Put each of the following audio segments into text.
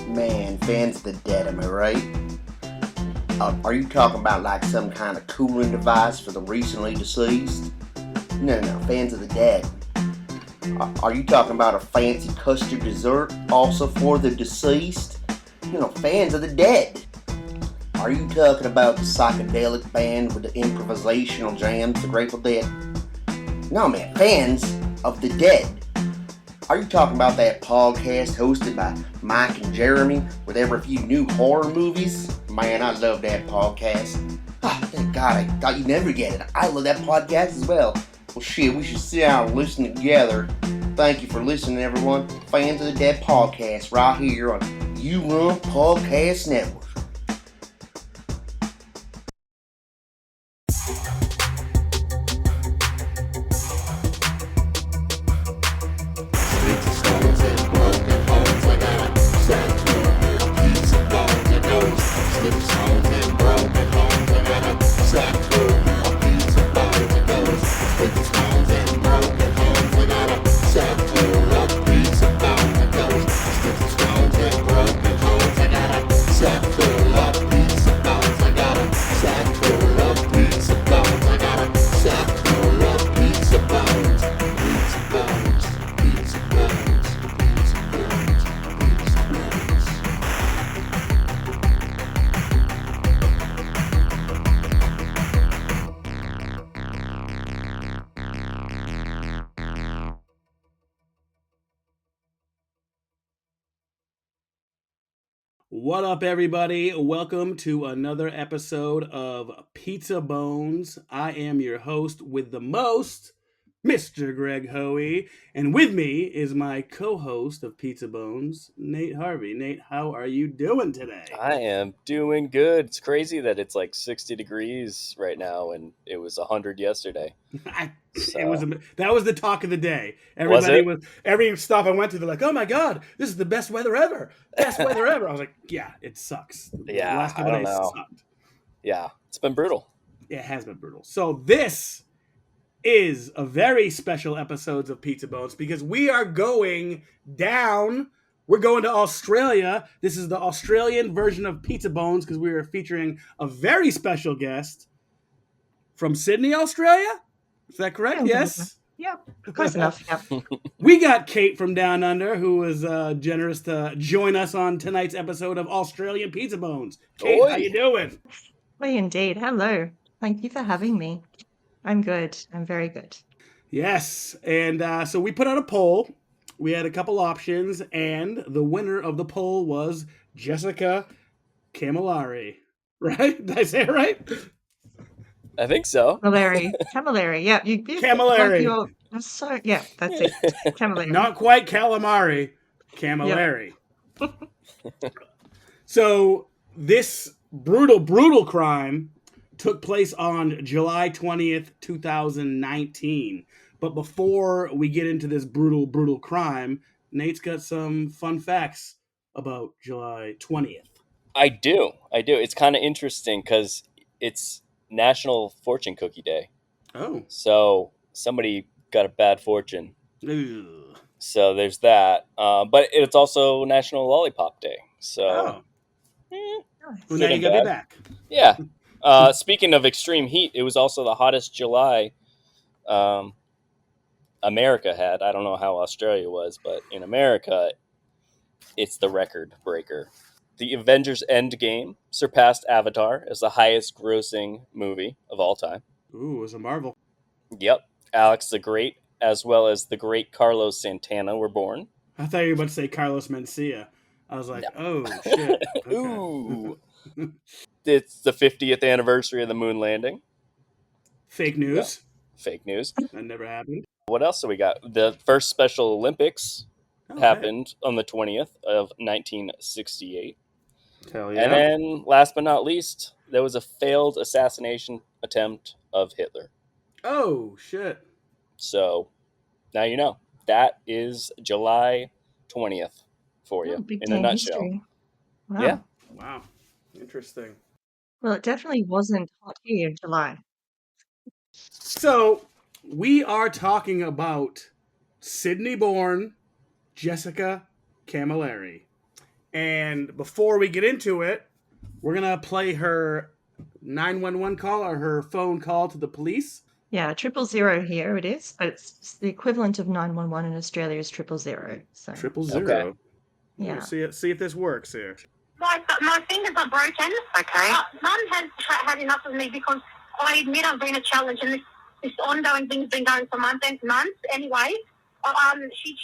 Man, fans of the dead, am I right? Are you talking about like some kind of cooling device for the recently deceased? No, fans of the dead. Are you talking about a fancy custard dessert also for the deceased? Fans of the dead. Are you talking about the psychedelic band with the improvisational jams, the Grateful Dead? No, man, fans of the dead. Are you talking about that podcast hosted by Mike and Jeremy with every few new horror movies? Man, I love that podcast. Thank God, I thought you'd never get it. I love that podcast as well. Well, shit, we should sit down and listen together. Thank you for listening, everyone. Fans of the Dead podcast right here on You Run Podcast Network. What up, everybody? Welcome to another episode of Pizza Bones. I am your host with the most, Mr. Greg Hoey, and with me is my co-host of Pizza Bones, Nate Harvey. Nate, how are you doing today? I am doing good. It's crazy that it's like 60 degrees right now, and it was 100 yesterday. That was the talk of the day. Every stop I went to, they're like, "Oh my god, this is the best weather ever! Best weather ever!" I was like, "Yeah, it sucks." Yeah, the last couple days sucked. Yeah, it's been brutal. It has been brutal. So this is a very special episode of Pizza Bones because we are going down. We're going to Australia. This is the Australian version of Pizza Bones because we are featuring a very special guest from Sydney, Australia. Is that correct? Yes? Yep, close enough. Yep. We got Kate from Down Under, who was generous to join us on tonight's episode of Australian Pizza Bones. Kate, Oi. how you doing? Well, indeed. Hello. Thank you for having me. I'm good. I'm very good. Yes, and so we put out a poll. We had a couple options, and the winner of the poll was Jessica Camilleri. Right? Did I say it right? I think so. Camilleri. Yeah, Camilleri. Yeah, that's it. Camilleri. Not quite calamari. Camilleri. Yep. So this brutal crime took place on July 20th, 2019. But before we get into this brutal crime, Nate's got some fun facts about July 20th. I do. It's kind of interesting because it's National Fortune Cookie Day. Oh. So somebody got a bad fortune. Ugh. So there's that. But it's also National Lollipop Day. So Well, now you got me back. Yeah. Speaking of extreme heat, it was also the hottest July America had. I don't know how Australia was, but in America, it's the record breaker. The Avengers Endgame surpassed Avatar as the highest grossing movie of all time. Ooh, it was a marvel. Yep. Alex the Great, as well as the great Carlos Santana were born. I thought you were about to say Carlos Mencia. I was like, Oh, shit. Okay. Ooh. It's the 50th anniversary of the moon landing. Fake news. Yeah. Fake news. That never happened. What else do we got? The first Special Olympics happened on the 20th of 1968. Hell yeah. And then, last but not least, there was a failed assassination attempt of Hitler. Oh, shit. So, now you know. That is July 20th for you, in a nutshell. History. Wow. Yeah. Wow. Interesting. Well, it definitely wasn't hot here in July. So, we are talking about Sydney-born Jessica Camilleri. And before we get into it, we're going to play her 911 call or her phone call to the police. Yeah, 000 here it is, but it's the equivalent of 911 in Australia is 000. So 000. Okay. yeah. See if this works here. My fingers are broken. Okay. Mum has had enough of me because I admit I've been a challenge, and this ongoing thing's been going for months anyway.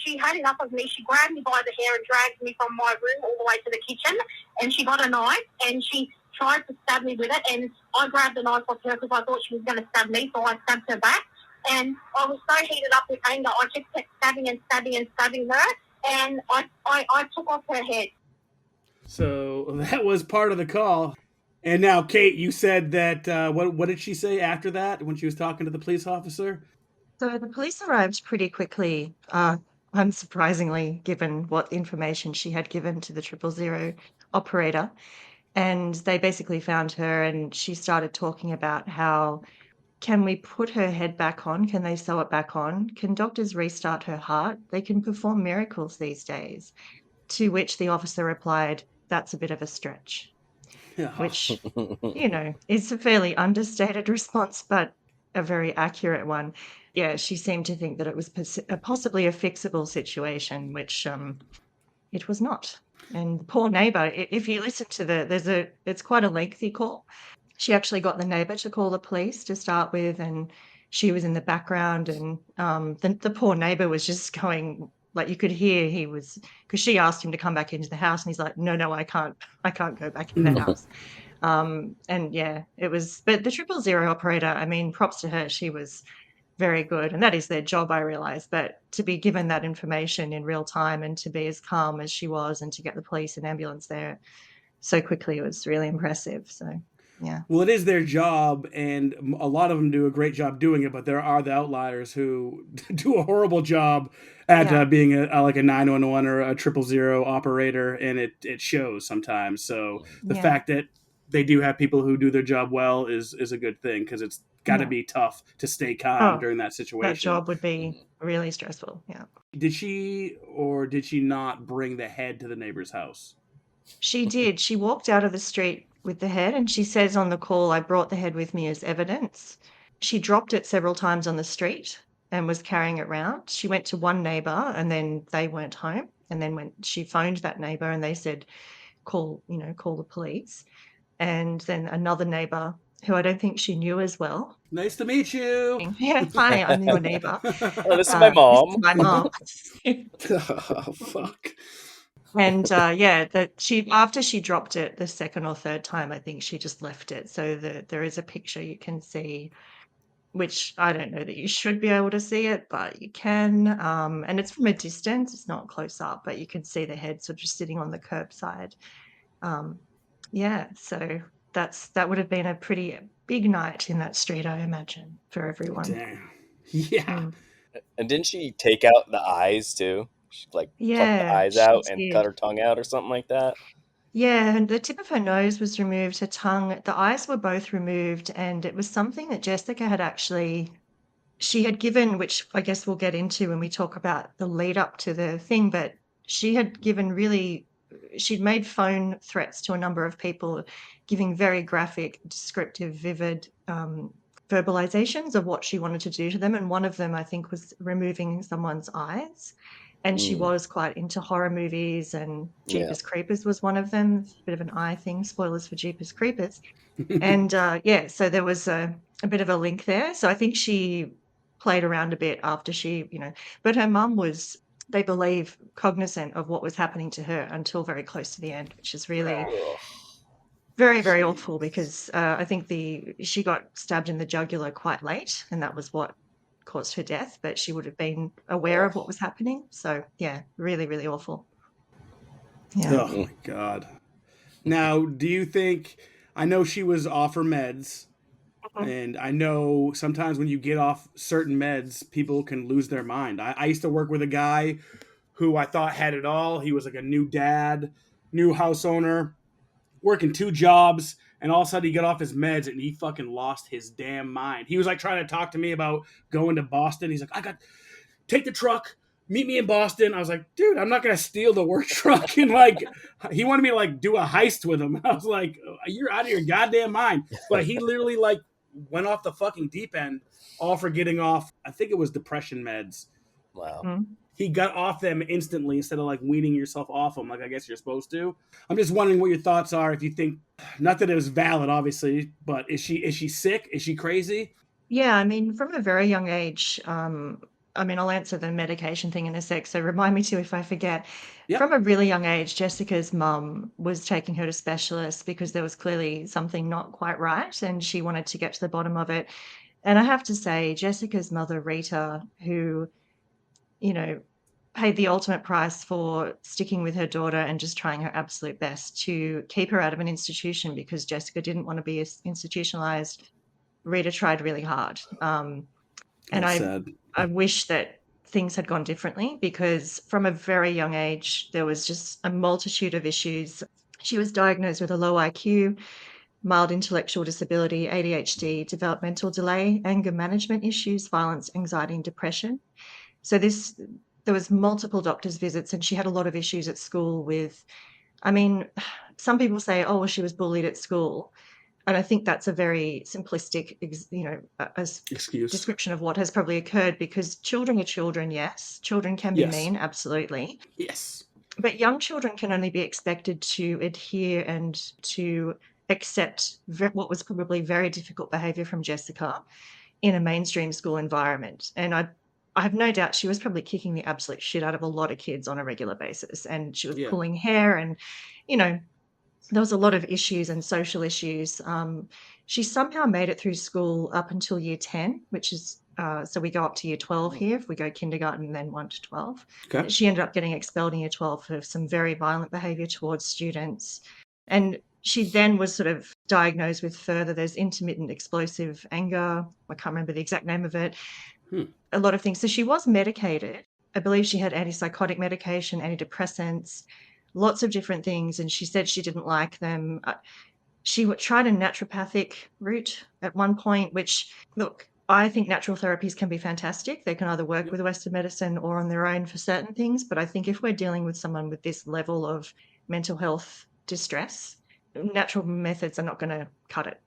She had enough of me. She grabbed me by the hair and dragged me from my room all the way to the kitchen, and she got a knife and she tried to stab me with it, and I grabbed the knife off her because I thought she was going to stab me, so I stabbed her back. And I was so heated up with anger, I just kept stabbing her, and I took off her head. So that was part of the call. And now, Kate, you said that, what did she say after that when she was talking to the police officer? So the police arrived pretty quickly, unsurprisingly, given what information she had given to the 000 operator. And they basically found her, and she started talking about how, can we put her head back on? Can they sew it back on? Can doctors restart her heart? They can perform miracles these days. To which the officer replied, that's a bit of a stretch, which, is a fairly understated response, but a very accurate one. Yeah, she seemed to think that it was possibly a fixable situation, which it was not. And the poor neighbour, if you listen to it's quite a lengthy call. She actually got the neighbour to call the police to start with, and she was in the background, and the poor neighbour was just going, like, you could hear he was, because she asked him to come back into the house, and he's like, no, I can't go back in the house. And yeah, it was, but the 000 operator, I mean, props to her. She was very good, and that is their job, I realize, but to be given that information in real time and to be as calm as she was and to get the police and ambulance there so quickly was really impressive. So yeah. Well, it is their job, and a lot of them do a great job doing it, but there are the outliers who do a horrible job at being like a 911 or a 000 operator, and it shows sometimes. So the fact that they do have people who do their job well is a good thing, because it's got to be tough to stay calm during that situation. That job would be really stressful. Yeah. Did she or did she not bring the head to the neighbor's house? She did. She walked out of the street with the head, and she says on the call, I brought the head with me as evidence. She dropped it several times on the street and was carrying it around. She went to one neighbor, and then they weren't home. And then when she phoned that neighbor, and they said, call the police. And then another neighbor who I don't think she knew as well. Nice to meet you. Yeah, hi, I'm your neighbor. Oh, this is my mom. This is my mom. Oh, fuck. And that after she dropped it the second or third time, I think she just left it. So there is a picture you can see, which I don't know that you should be able to see it, but you can. And it's from a distance; it's not close up, but you can see the head sort of just sitting on the curbside. So that would have been a pretty big night in that street, I imagine, for everyone. Damn. Yeah. And didn't she take out the eyes too? She plucked the eyes out and cut her tongue out or something like that? Yeah, and the tip of her nose was removed, her tongue, the eyes were both removed, and it was something that Jessica she had given, which I guess we'll get into when we talk about the lead up to the thing, but she had given she'd made phone threats to a number of people, giving very graphic, descriptive, vivid verbalizations of what she wanted to do to them. And one of them, I think, was removing someone's eyes. And she was quite into horror movies, and Jeepers Creepers was one of them. It's a bit of an eye thing, spoilers for Jeepers Creepers. And so there was a bit of a link there. So I think she played around a bit after but her mum was, they believe, cognizant of what was happening to her until very close to the end, which is really very, very awful, because I think she got stabbed in the jugular quite late, and that was what caused her death, but she would have been aware of what was happening. So yeah, really, really awful. Yeah. Oh my God. Now, do you think, I know she was off her meds, and I know sometimes when you get off certain meds, people can lose their mind. I used to work with a guy who I thought had it all. He was like a new dad, new house owner, working 2 jobs, and all of a sudden he got off his meds and he fucking lost his damn mind. He was like trying to talk to me about going to Boston. He's like, take the truck, meet me in Boston. I was like, dude, I'm not gonna steal the work truck. And like, he wanted me to like do a heist with him. I was like, you're out of your goddamn mind. But he literally like went off the fucking deep end, all for getting off. I think it was depression meds. Wow. Mm. He got off them instantly instead of like weaning yourself off them, like I guess you're supposed to. I'm just wondering what your thoughts are. If you think, not that it was valid, obviously, but is she sick? Is she crazy? Yeah, I mean, from a very young age, I mean, I'll answer the medication thing in a sec, so remind me to if I forget. Yep. From a really young age, Jessica's mum was taking her to specialists because there was clearly something not quite right, and she wanted to get to the bottom of it. And I have to say, Jessica's mother, Rita, who, you know, paid the ultimate price for sticking with her daughter and just trying her absolute best to keep her out of an institution because Jessica didn't want to be institutionalized. Rita tried really hard. And That's sad. I wish that things had gone differently because from a very young age, there was just a multitude of issues. She was diagnosed with a low IQ, mild intellectual disability, ADHD, developmental delay, anger management issues, violence, anxiety, and depression. So there was multiple doctor's visits, and she had a lot of issues at school with, I mean, some people say, oh, well, she was bullied at school. And I think that's a very simplistic, Excuse. description of what has probably occurred because children are children, yes. Children can be Yes. mean, absolutely. Yes. But young children can only be expected to adhere and to accept what was probably very difficult behavior from Jessica in a mainstream school environment. And I have no doubt she was probably kicking the absolute shit out of a lot of kids on a regular basis. And she was Yeah. pulling hair and, there was a lot of issues and social issues. She somehow made it through school up until year 10, which is, so we go up to year 12 here, if we go kindergarten, then 1 to 12. Okay. She ended up getting expelled in year 12 for some very violent behavior towards students. And she then was sort of diagnosed with there's intermittent explosive anger. I can't remember the exact name of it. A lot of things. So she was medicated. I believe she had antipsychotic medication, antidepressants, lots of different things, and she said she didn't like them. She tried a naturopathic route at one point, which, look, I think natural therapies can be fantastic. They can either work with Western medicine or on their own for certain things, but I think if we're dealing with someone with this level of mental health distress, natural methods are not going to cut it,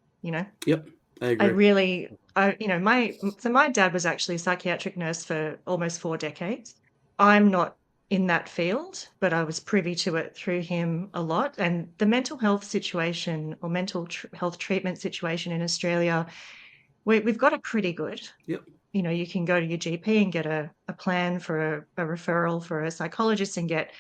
Yep. I agree. My dad was actually a psychiatric nurse for almost 4 decades. I'm not in that field, but I was privy to it through him a lot. And the mental health situation or mental health treatment situation in Australia, we've got it pretty good. Yep. You can go to your GP and get a plan for a referral for a psychologist and get,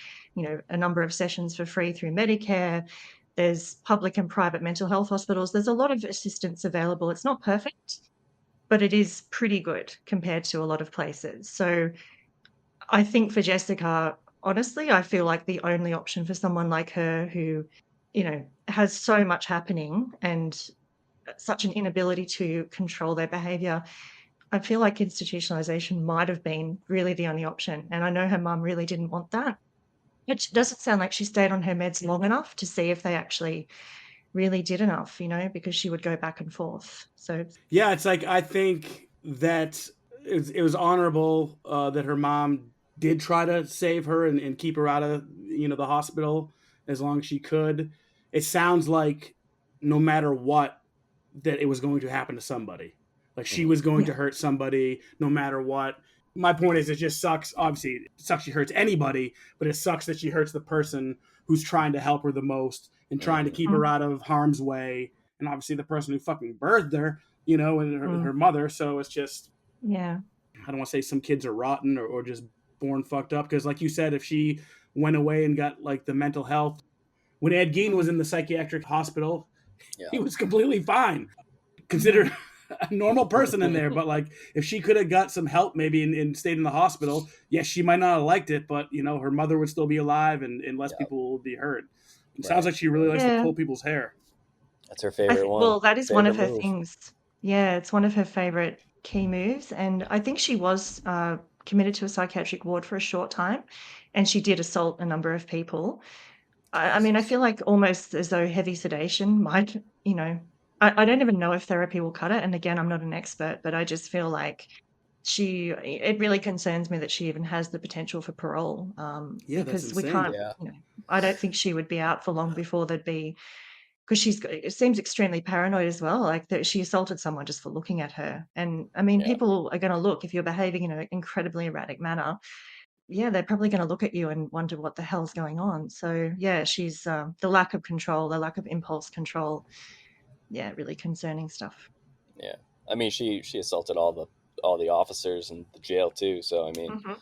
a number of sessions for free through Medicare. There's public and private mental health hospitals. There's a lot of assistance available. It's not perfect, but it is pretty good compared to a lot of places. So I think for Jessica, honestly, I feel like the only option for someone like her who, has so much happening and such an inability to control their behavior, I feel like institutionalization might have been really the only option. And I know her mum really didn't want that. It doesn't sound like she stayed on her meds long enough to see if they actually really did enough, because she would go back and forth. So yeah, it's like I think that it was honorable that her mom did try to save her and keep her out of the hospital as long as she could. It sounds like no matter what, that it was going to happen to somebody. Like she was going to hurt somebody no matter what. My point is, it just sucks. Obviously, it sucks she hurts anybody, but it sucks that she hurts the person who's trying to help her the most and trying to keep her out of harm's way. And obviously, the person who fucking birthed her, and her mother. So it's just, yeah. I don't want to say some kids are rotten or just born fucked up. Because, like you said, if she went away and got like the mental health, when Ed Gein was in the psychiatric hospital, he was completely fine. Considered a normal person in there, but like if she could have got some help maybe and stayed in the hospital, yes, she might not have liked it, but her mother would still be alive and less people would be hurt. It sounds like she really likes to pull people's hair. That's her favorite one. Well, that is one of her move. things. Yeah, it's one of her favorite key moves. And I think she was committed to a psychiatric ward for a short time, and she did assault a number of people. I mean, I feel like almost as though heavy sedation might, I don't even know if therapy will cut it. And again, I'm not an expert, but I just feel like it really concerns me that she even has the potential for parole. Yeah, that's Because we insane. can't, Yeah. I don't think she would be out for long before there'd be, because it seems extremely paranoid as well, like that she assaulted someone just for looking at her. And I mean, Yeah. people are going to look, if you're behaving in an incredibly erratic manner, yeah, they're probably going to look at you and wonder what the hell's going on. So yeah, she's the lack of control, the lack of impulse control. Yeah, really concerning stuff. Yeah. I mean, she assaulted all the officers in the jail too. So I mean, Hmm.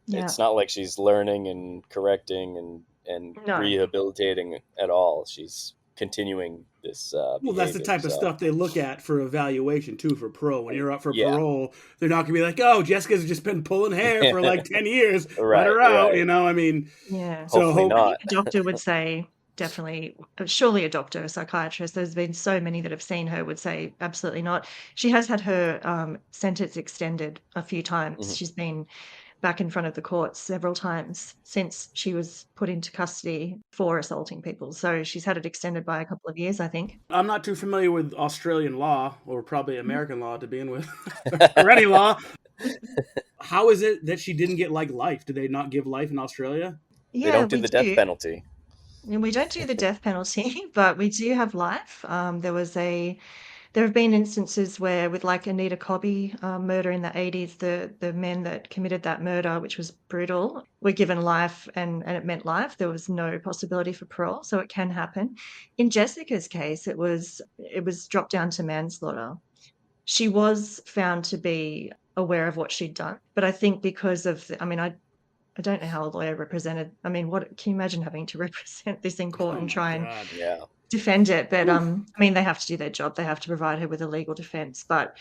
Yeah, it's not like she's learning and correcting and no, rehabilitating at all. She's continuing this Well, that's the behavior. type of So stuff they look at for evaluation too for parole. When you're up for yeah, parole, they're not gonna be like, "Oh, Jessica's just been pulling hair for like 10 years. Let right, her out." right. I mean, yeah. so Hopefully hope. I think not. a doctor would say definitely, surely a doctor, a psychiatrist. There's been so many that have seen her would say absolutely not. She has had her sentence extended a few times. Mhm. She's been back in front of the courts several times since she was put into custody for assaulting people. So she's had it extended by a couple of years, I think. I'm not too familiar with Australian law or probably Mhm. American law to begin with, or any law. How is it that she didn't get like life? Did they not give life in Australia? They Yeah, don't do we the death do. penalty. And we don't do the death penalty, but we do have life. There have been instances where, with like Anita Cobby murder in the 80s, the men that committed that murder, which was brutal, were given life, and it meant life. There was no possibility for parole, so it can happen. In Jessica's case, it was dropped down to manslaughter. She was found to be aware of what she'd done, but I think because of, I mean, I don't know how a lawyer represented. I mean, what can you imagine having to represent this in court Oh and my try and god. Yeah. defend it? But Whew. I mean, they have to do their job. They have to provide her with a legal defense. But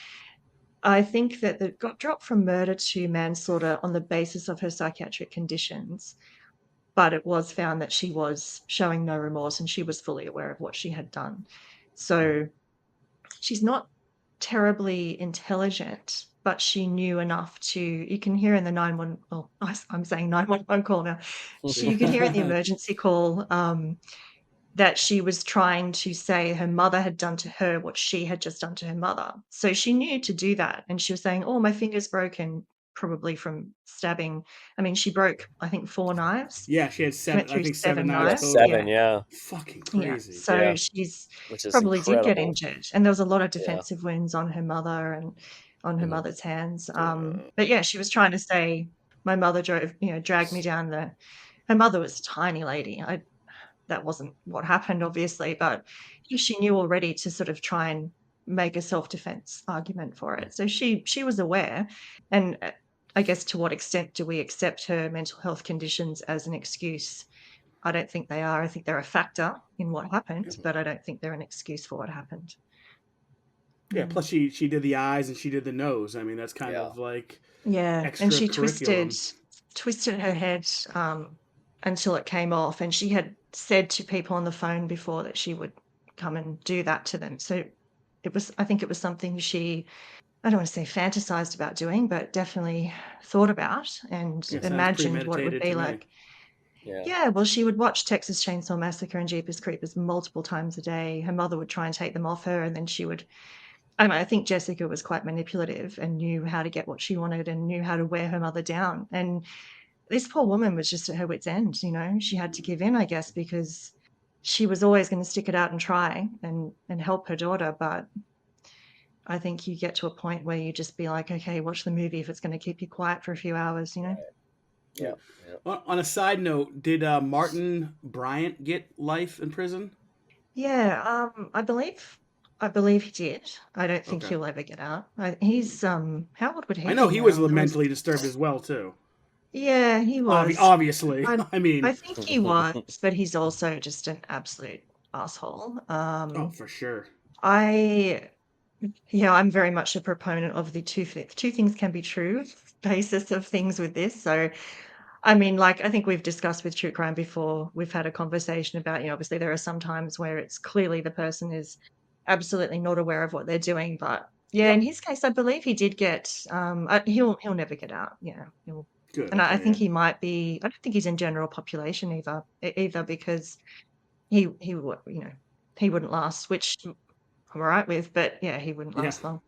I think that it got dropped from murder to manslaughter on the basis of her psychiatric conditions. But it was found that she was showing no remorse and she was fully aware of what she had done. So she's not terribly intelligent, but she knew enough to. You can hear in the 911. Well, I'm saying 911 call now. You could hear in the emergency call that she was trying to say her mother had done to her what she had just done to her mother. So she knew to do that. And she was saying, "Oh, my finger's broken, probably from stabbing." I mean, she broke, I think, 4 knives. Yeah, she had She went seven. I through think seven seven knives Yeah, knives. total. seven. Yeah. Yeah, Fucking Yeah. crazy. So yeah, she's which is probably did get incredible. injured. And there was a lot of Yeah. defensive wounds on her mother and on her Mhm. mother's hands. Uh, But yeah, she was trying to say, my mother dragged me down the. Her mother was a tiny lady. That wasn't what happened, obviously, but she knew already to sort of try and make a self-defense argument for it. So she was aware, and I guess to what extent do we accept her mental health conditions as an excuse? I don't think they are. I think they're a factor in what happened, Mhm. but I don't think they're an excuse for what happened. yeah. Mm. Plus, she did the eyes and she did the nose. I mean, that's kind Yeah. of like Yeah, and extra she twisted curriculum. twisted her head until it came off, and she had said to people on the phone before that she would come and do that to them. So I think it was something she, I don't want to say fantasized about doing, but definitely thought about and Yeah, sounds imagined what it would premeditated be to me. like. Yeah. Yeah, well, she would watch Texas Chainsaw Massacre and Jeepers Creepers multiple times a day. Her mother would try and take them off her, and then she would. I think Jessica was quite manipulative and knew how to get what she wanted and knew how to wear her mother down. And this poor woman was just at her wit's end. She had to give in, I guess, because she was always going to stick it out and try and help her daughter. But I think you get to a point where you just be like, okay, watch the movie if it's going to keep you quiet for a few hours. Yeah. Yeah. Yeah. On a side note, did Martin Bryant get life in prison? Yeah, I believe he did. I don't think Okay. he'll ever get out. He's how old would he I know be he was now? mentally disturbed as well too. Yeah, he was. Obviously, I I I mean, think he was, but he's also just an absolute asshole. oh for sure. I Yeah, I'm very much a proponent of the two things can be true basis of things with this. So, I mean, like I think we've discussed with true crime before. We've had a conversation about, obviously there are some times where it's clearly the person is absolutely not aware of what they're doing. But yeah, in Yep. his case, I believe he did get. He'll never get out. Yeah, Good. and I Okay. think Yeah. he might be. I don't think he's in general population either because he would, he wouldn't last, which I'm all right with. But yeah, he wouldn't Yeah. last long.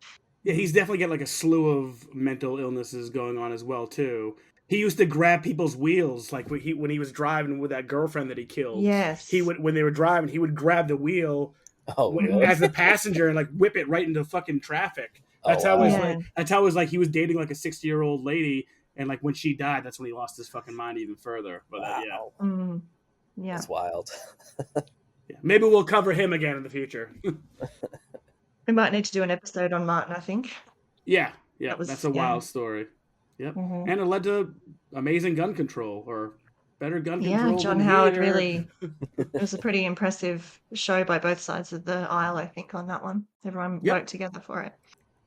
Yeah, he's definitely got like a slew of mental illnesses going on as well too. He used to grab people's wheels, like when he was driving with that girlfriend that he killed. He Yes. would when they were driving, he would grab the wheel Oh, really? as the passenger and like whip it right into fucking traffic. Oh, How it was wow. like. That's how it was like he was dating like a 60-year-old lady, and like when she died, that's when he lost his fucking mind even further. But yeah, Wow. Yeah. That's wild. yeah, maybe we'll cover him again in the future. We might need to do an episode on Martin, I think. Yeah, That was- that's a wild story. Yep, Mhm. and it led to amazing gun control or better gun Yeah, control. John than Howard here. really. It was a pretty impressive show by both sides of the aisle, I think, on that one. Everyone Yep. worked together for it.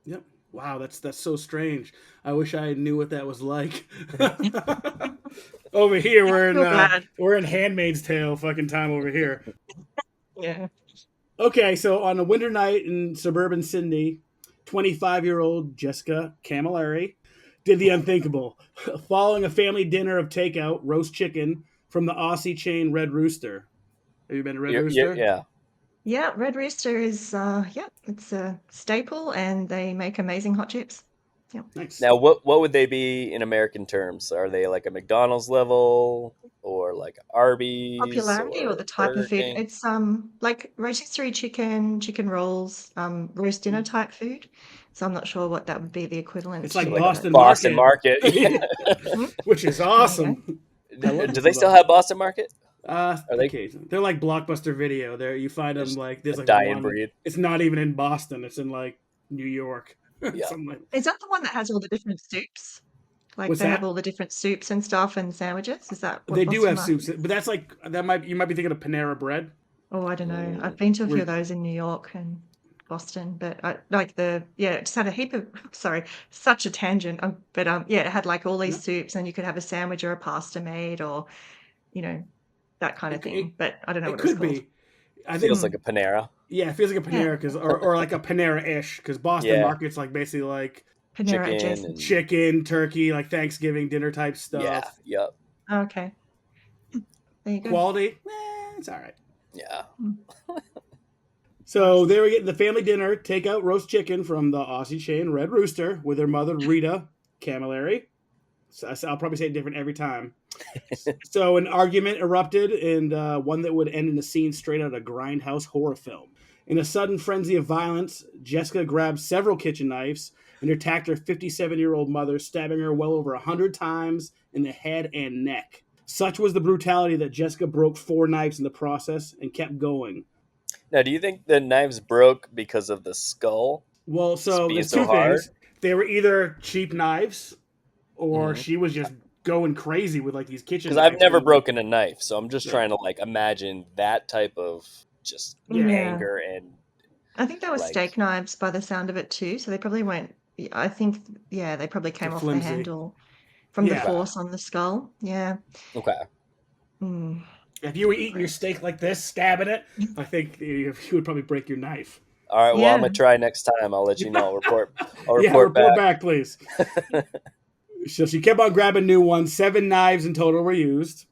Yep. Wow, that's so strange. I wish I knew what that was like. Over here, we're in Handmaid's Tale fucking time over here. Yeah. Okay, so on a winter night in suburban Sydney, 25-year-old Jessica Camilleri did the unthinkable, following a family dinner of takeout roast chicken from the Aussie chain Red Rooster. Have you been to Red Rooster? Yeah. Yeah, Red Rooster is it's a staple, and they make amazing hot chips. Yeah. Nice. Now, what would they be in American terms? Are they like a McDonald's level, or like Arby's? Popularity or the type Burger of food? King? It's like rotisserie chicken, chicken rolls, roast dinner type food. So I'm not sure what that would be the equivalent. It's like to. Boston Market. Which is awesome. Do they still have Boston Market? Occasionally. They're like Blockbuster Video. There you find them like there's like dying breed. It's not even in Boston. It's in like New York. Yeah. Is that the one that has all the different soups? Like What's they that? have all the different soups and stuff and sandwiches? Is that what They do Boston have Market soups, but that's like you might be thinking of Panera Bread. Oh, I don't know. I've been to a few of those in New York and Boston, but it just had a heap of such a tangent. But it had like all these soups, and you could have a sandwich or a pasta made, or that kind of thing. But I don't know what it was called. I think Feels like a Panera. Yeah, it feels like a Panera or like a Panera-ish because Boston Market's like basically like Panera chicken, turkey, like Thanksgiving dinner type stuff. Yeah. Yep. Okay. There you go. Quality, it's all right. Yeah. So they were getting the family dinner, takeout roast chicken from the Aussie chain Red Rooster with their mother Rita Camilleri. So I'll probably say it different every time. So an argument erupted, and one that would end in a scene straight out of a grindhouse horror film. In a sudden frenzy of violence, Jessica grabbed several kitchen knives and attacked her 57-year-old mother, stabbing her well over 100 times in the head and neck. Such was the brutality that Jessica broke 4 knives in the process and kept going. Now, do you think the knives broke because of the skull? Well, so there's so two things. They were either cheap knives, or she was just going crazy with like these kitchen knives. Because I've never broken a knife, so I'm just trying to like imagine that type of just anger and. I think there were steak knives by the sound of it too, so they probably weren't. I think they probably came off the handle from the force on the skull. Yeah. Okay. If you were eating your steak like this, stabbing it, I think you would probably break your knife. All right. Well, I'm gonna try next time. I'll let you know. I'll report back, please. So she kept on grabbing new ones. 7 knives in total were used.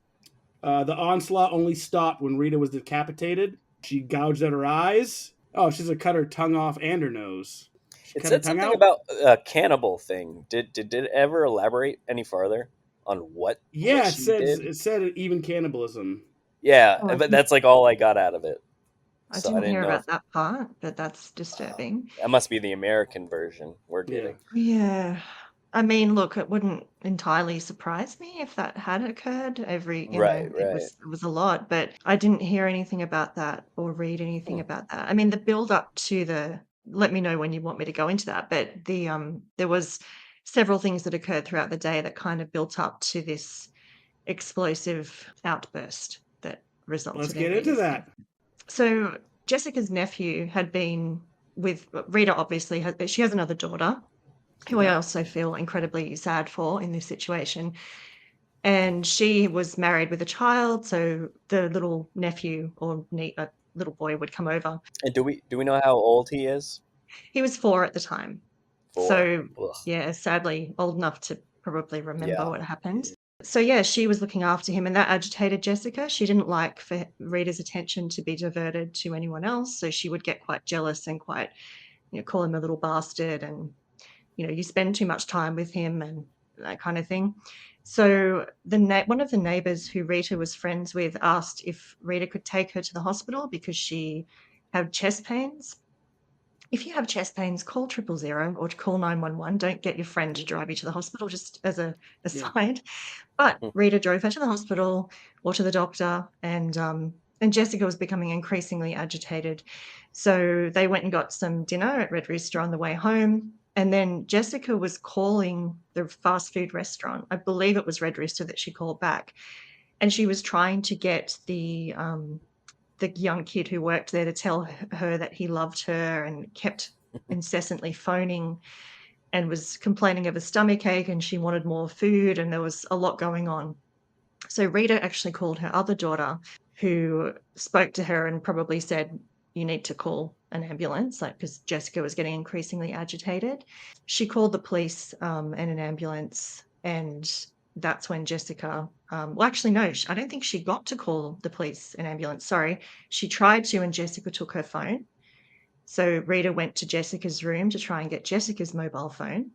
The onslaught only stopped when Rita was decapitated. She gouged out her eyes. Oh, she's gonna cut her tongue off and her nose. It said something about a cannibal thing. Did it ever elaborate any farther on what? Yeah, what it said even cannibalism. Yeah, but that's like all I got out of it. I didn't hear about that part, but that's disturbing. That must be the American version we're getting. Yeah. I mean, look, it wouldn't entirely surprise me if that had occurred. It was a lot, but I didn't hear anything about that or read anything about that. I mean, the build up to let me know when you want me to go into that, but there was several things that occurred throughout the day that kind of built up to this explosive outburst that resulted. Let's get into that. So Jessica's nephew had been with Rita. Obviously, she has another daughter, who I also feel incredibly sad for in this situation. And she was married with a child, so the little nephew or a little boy would come over. And do we know how old he is? He was 4 at the time. 4. So sadly old enough to probably remember what happened. So she was looking after him, and that agitated Jessica. She didn't like for Rita's attention to be diverted to anyone else, so she would get quite jealous and quite call him a little bastard, and you spend too much time with him and that kind of thing. So one of the neighbors who Rita was friends with asked if Rita could take her to the hospital because she had chest pains. If you have chest pains, call 000 or call 911. Don't get your friend to drive you to the hospital, just as a aside. But Rita drove her to the hospital or to the doctor, and Jessica was becoming increasingly agitated. So they went and got some dinner at Red Rooster on the way home. And then Jessica was calling the fast food restaurant. I believe it was Red Rooster that she called back. And she was trying to get the young kid who worked there to tell her that he loved her, and kept incessantly phoning and was complaining of a stomachache, and she wanted more food, and there was a lot going on. So Rita actually called her other daughter, who spoke to her and probably said, you need to call an ambulance, because Jessica was getting increasingly agitated. She called the police and an ambulance, and that's when Jessica, well, actually, no, I don't think she got to call the police and ambulance. Sorry. She tried to, and Jessica took her phone. So Rita went to Jessica's room to try and get Jessica's mobile phone.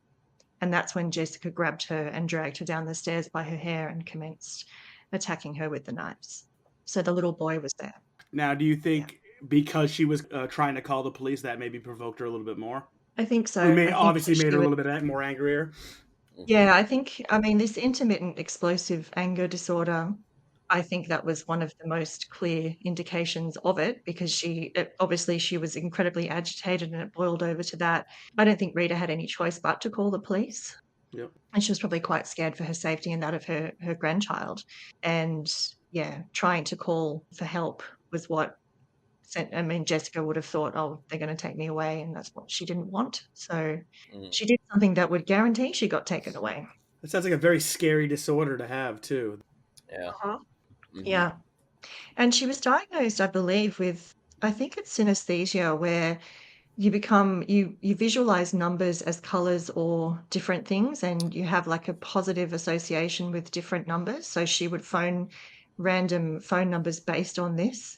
And that's when Jessica grabbed her and dragged her down the stairs by her hair and commenced attacking her with the knives. So the little boy was there. Now, do you think because she was trying to call the police, that maybe provoked her a little bit more? I think so. Obviously made her a little bit more angrier. Yeah, I mean, this intermittent explosive anger disorder, I think that was one of the most clear indications of it, because obviously she was incredibly agitated and it boiled over to that. I don't think Rita had any choice but to call the police. Yep. And she was probably quite scared for her safety and that of her grandchild. And yeah, trying to call for help was what Jessica would have thought, oh, they're going to take me away, and that's what she didn't want. So she did something that would guarantee she got taken away. That sounds like a very scary disorder to have, too. Yeah. Yeah. And she was diagnosed, I believe, with, I think it's synesthesia, where you visualize numbers as colors or different things, and you have like a positive association with different numbers. So she would phone random phone numbers based on this.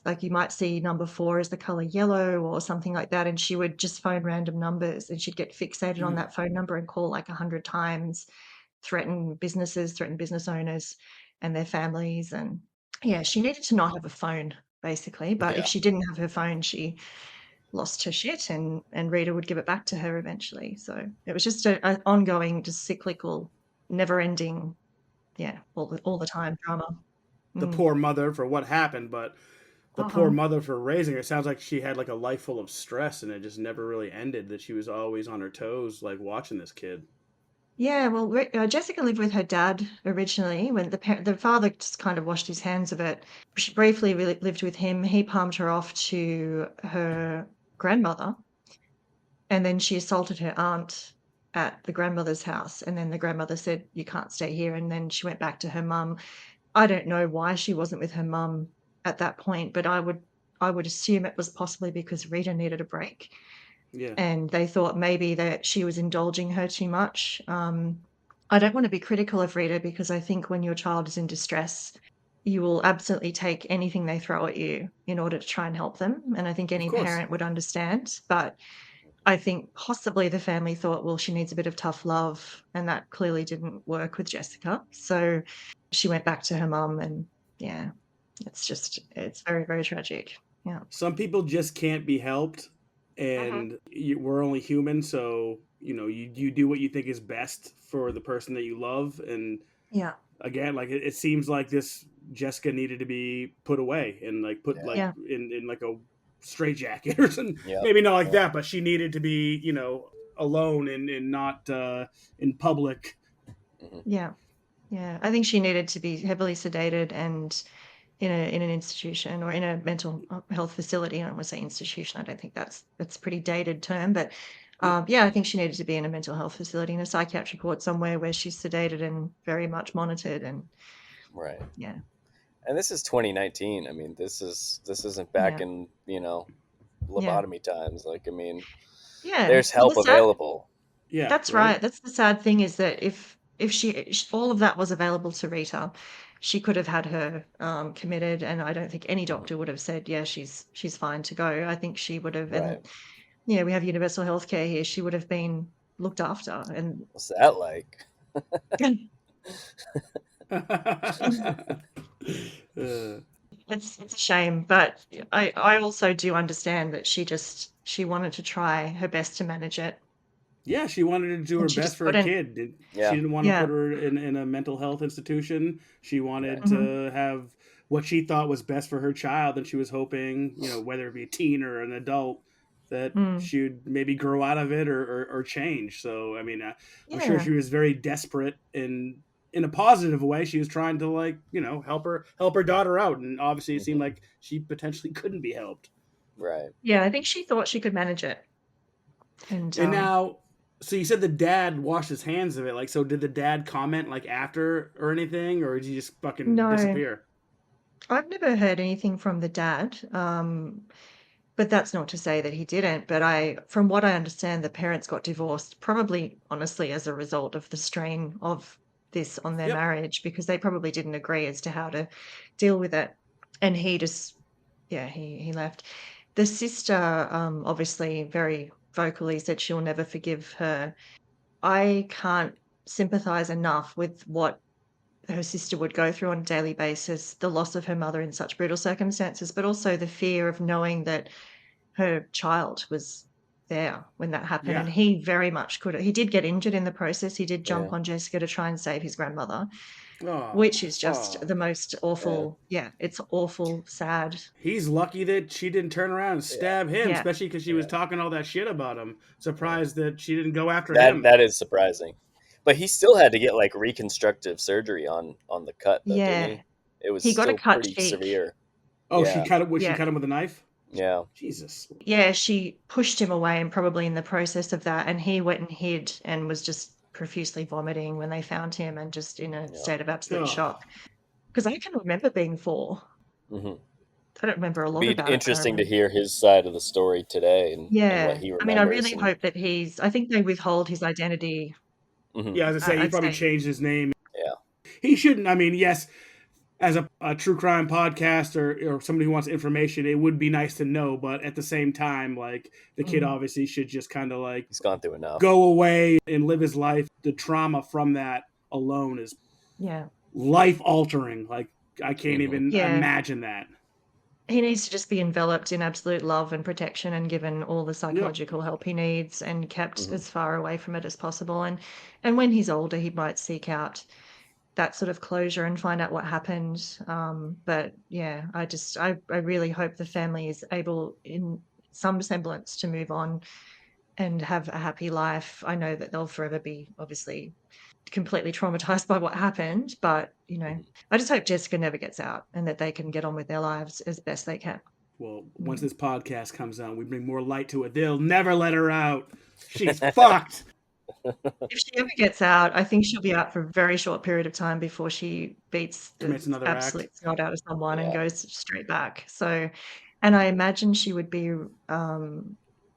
Like you might see number 4 as the color yellow or something like that, and she would just phone random numbers, and she'd get fixated on that phone number and call like 100 times, threaten business owners and their families. And yeah, she needed to not have a phone, basically. But if she didn't have her phone, she lost her shit, and Rita would give it back to her eventually. So it was just an ongoing, just cyclical, never-ending, all the time drama. The poor mother for what happened, but the poor mother for raising her. It sounds like she had like a life full of stress, and it just never really ended, that she was always on her toes, like watching this kid. Yeah, well, Jessica lived with her dad originally, when the father just kind of washed his hands of it. She briefly lived with him. He palmed her off to her grandmother, and then she assaulted her aunt at the grandmother's house, and then the grandmother said, you can't stay here, and then she went back to her mum. I don't know why she wasn't with her mum at that point, but I would assume it was possibly because Rita needed a break. Yeah. And they thought maybe that she was indulging her too much. I don't want to be critical of Rita, because I think when your child is in distress, you will absolutely take anything they throw at you in order to try and help them. And I think any parent would understand. But I think possibly the family thought, well, she needs a bit of tough love, and that clearly didn't work with Jessica. So she went back to her mum, and yeah, it's very, very tragic. Yeah. Some people just can't be helped, and we're only human, so you do what you think is best for the person that you love. And yeah, again, like it seems like this Jessica needed to be put away and like put in like a straitjacket or something. Maybe not like that, but she needed to be alone and not in public. Yeah, I think she needed to be heavily sedated and in an institution or in a mental health facility. I don't want to say institution. I don't think that's a pretty dated term, but I think she needed to be in a mental health facility, in a psychiatric ward somewhere, where she's sedated and very much monitored. And yeah. And this is 2019. I mean, this isn't back in lobotomy times. Like, I mean, there's help available. Yeah, that's right. That's the sad thing, is that if she all of that was available to Rita, she could have had her committed, and I don't think any doctor would have said, yeah, she's fine to go. I think she would have, we have universal healthcare here, she would have been looked after. And What's that like? it's a shame, but I also do understand that she wanted to try her best to manage it. Yeah, she wanted to do her And she best just for a couldn't. kid. Yeah. She didn't want to Yeah. put her in a mental health institution. She wanted Right. to have what she thought was best for her child, and she was hoping, whether it be a teen or an adult, that she would maybe grow out of it or change. So, I mean, I'm sure Yeah. she was very desperate in a positive way. She was trying to help her daughter out, and obviously it seemed like she potentially couldn't be helped. Right. Yeah, I think she thought she could manage it. And now, so you said the dad washed his hands of it. Like, so did the dad comment after or anything, or did he just fucking no, disappear? I've never heard anything from the dad. But that's not to say that he didn't. But from what I understand, the parents got divorced, probably honestly as a result of the strain of this on their marriage, because they probably didn't agree as to how to deal with it. And he just, he left. The sister, obviously very vocally said she'll never forgive her. I can't sympathize enough with what her sister would go through on a daily basis, the loss of her mother in such brutal circumstances, but also the fear of knowing that her child was there when that happened. Yeah. And he very much he did get injured in the process. He did jump Yeah. on Jessica to try and save his grandmother, Oh, which is just the most awful. Yeah, it's awful, sad. He's lucky that she didn't turn around and stab him, Yeah. especially because she was talking all that shit about him. Surprised that she didn't go after That him. that is surprising. But he still had to get reconstructive surgery on the cut, though, didn't he? It was He got a still cut pretty cheek. severe. Oh, Yeah. she cut it. She Yeah. cut him with a knife. Yeah. Jesus. Yeah, she pushed him away, and probably in the process of that, and he went and hid and was just profusely vomiting when they found him, and just in a state of absolute shock. Because I can remember being 4. Mm-hmm. I don't remember a lot It'd about be it. interesting to hear his side of the story today and what Yeah, he remembers. I mean, I really hope that I think they withhold his identity. Mm-hmm. Yeah, as I say, he I'd probably say. changed his name. Yeah. He shouldn't. I mean, yes, as a true crime podcast or somebody who wants information, it would be nice to know. But at the same time, the kid obviously should just kind of he's gone through enough. Go away and live his life. The trauma from that alone is life altering. I can't even imagine that. He needs to just be enveloped in absolute love and protection and given all the psychological help he needs and kept as far away from it as possible. And when he's older, he might seek out that sort of closure and find out what happened. But yeah, I really hope the family is able in some semblance to move on and have a happy life. I know that they'll forever be obviously completely traumatized by what happened, but I just hope Jessica never gets out and that they can get on with their lives as best they can. Well, once this podcast comes out, we bring more light to it. They'll never let her out. She's fucked. If she ever gets out, I think she'll be out for a very short period of time before she beats the absolute snot out of someone and goes straight back. So, and I imagine she would be